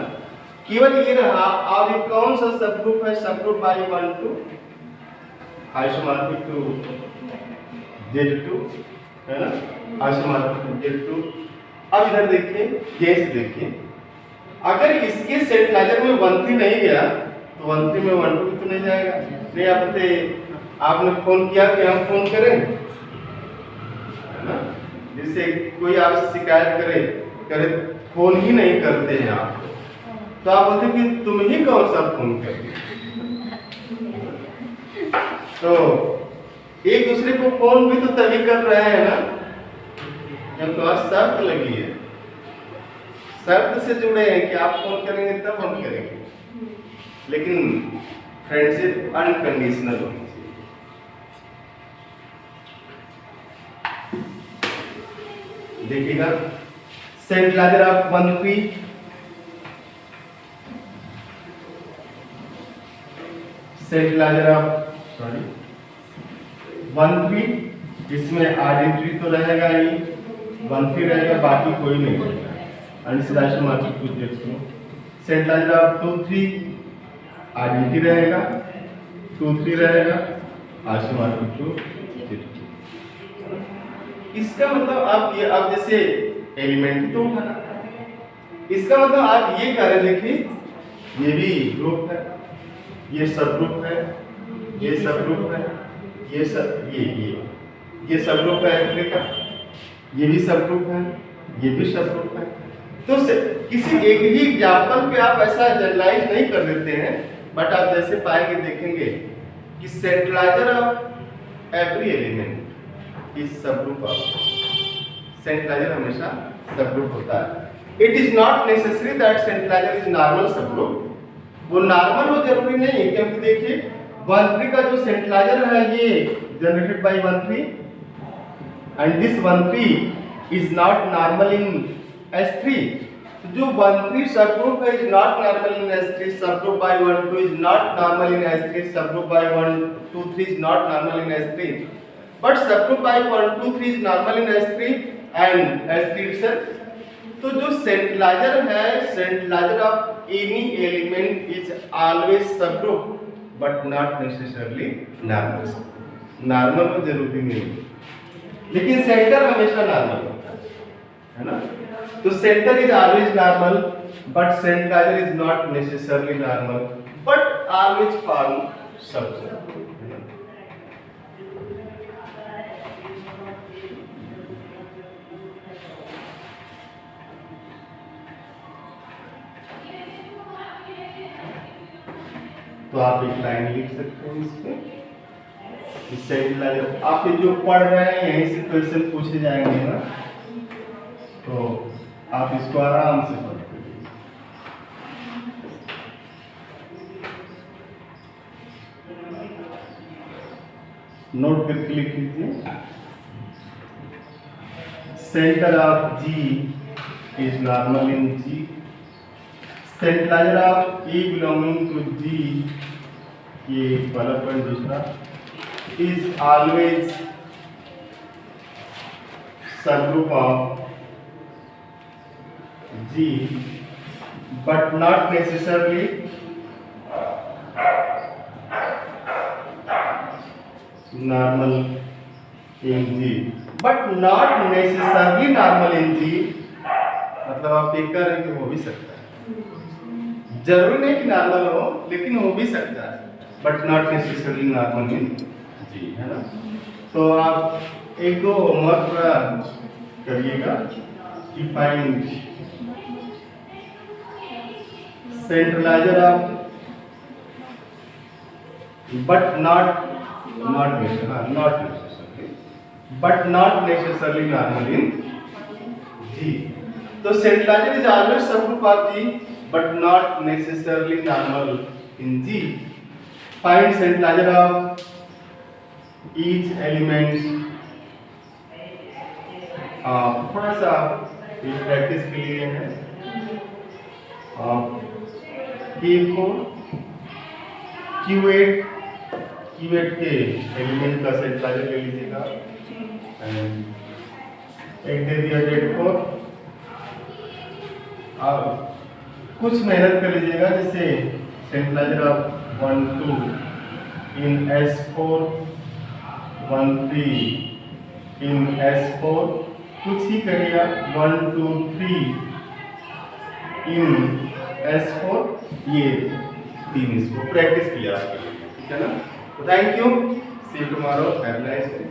केवल ये रहा। और ये कौन सा सब ग्रुप है? सब group by 1 2 isomorphic to Z2, है ना? Isomorphic to Z2। अब इधर देखिए, ये से देखिए, अगर इसके सेंट लाजर में 1 3 नहीं गया तो 1 3 में 1 2 तो नहीं जाएगा। नहीं आपने फोन किया कि हम फोन करें, है ना? जिससे कोई आपसे शिकायत करे फोन ही नहीं करते हैं आप, तो आप बोलते कि तुम ही कौन सा फोन कर, तो एक दूसरे को फोन भी तो तभी कर रहे हैं ना जब तुम्हारा शर्त लगी है, शर्त से जुड़े हैं कि आप फोन करेंगे तब हम करेंगे। लेकिन फ्रेंडशिप अनकंडीशनल होनी चाहिए। देखिएगा Saint Lazarus of 1 3 Saint Lazarus of 1 3, इसमें आइडेंटिटी तो रहेगा ही, 1 3 रहेगा, बाकी कोई नहीं रहेगा। Isomorphic to Z2। Saint Lazarus of 2 3 identity रहेगा, 2 3 रहेगा, आइसोमॉर्फिक टू Z2। इसका मतलब आप जैसे एलिमेंट तो उठाना, इसका मतलब आप ये कह रहे, देखिए ये भी ग्रुप है, ये सब ग्रुप है, ये सब ग्रुप है, ये सब ग्रुप है F3 का, ये भी सब ग्रुप है, ये भी सब ग्रुप है। तो किसी एक ही एग्जाम्पल पे आप ऐसा जनरलाइज नहीं कर देते हैं, बट आप जैसे पाएंगे देखेंगे कि Saint Lazarus of every element is subgroup of, centralizer हमेशा सब ग्रुप होता है। It is not necessary that centralizer is normal subgroup, वो नॉर्मल हो जरूरी नहीं है, क्योंकि देखिए 1 3 का जो सेंट लाजर है ये generated by 1 3, and this 1 3 is not normal in S3। जो 1 3 सब ग्रुप है is not normal in S3, subgroup by 1 2 is not normal in S3, subgroup by 1 2 3 is not normal in S3, but subgroup by 1 2 3 is normal in S3 and S3 itself। तो जो centraliser है, Saint Lazarus of any element is always subgroup but not necessarily normal. Normal में जरूरी नहीं, लेकिन centre हमेशा normal होता है ना? तो centre is always normal but centralizer is not necessarily normal but always form subgroup. तो आप एक लाइन लिख सकते हैं इसमें, इससे आप जो पढ़ रहे हैं यहीं से क्वेश्चन पूछे जाएंगे ना, तो आप इसको आराम से पढ़ लीजिए। नोट करके लिख लीजिए। Centre of G is normal in G. Centraliser of E belonging to G, ये वाला पॉइंट दूसरा, is always subgroup of G but not necessarily normal in G. But not necessarily normal in G मतलब आप ये कह रहे हैं कि हो भी सकता है, जरूरी नहीं कि नॉर्मल हो, लेकिन हो भी सकता है, but not necessarily normal in G, है ना। तो आप एक दो होमवर्क करिएगा कि find centraliser of but not necessarily but not necessarily normal in G. So centralizer is always subgroup of G but not necessarily normal in G. Find centralizer of each element. थोड़ा सा practice के लिए है। Q8 के element का सेंट्राइजर ले लीजिएगा। एक दे दिया Z4। अब कुछ मेहनत कर लीजिएगा, जैसे सेंट्राइजर of 1 2 in S4, 1 3 in S4, कुछ ही करिएगा 1 2 3 इन S4, ये 3 इसको प्रैक्टिस किया आपके लिए, ठीक है ना। Thank you. See you tomorrow. Have a nice day.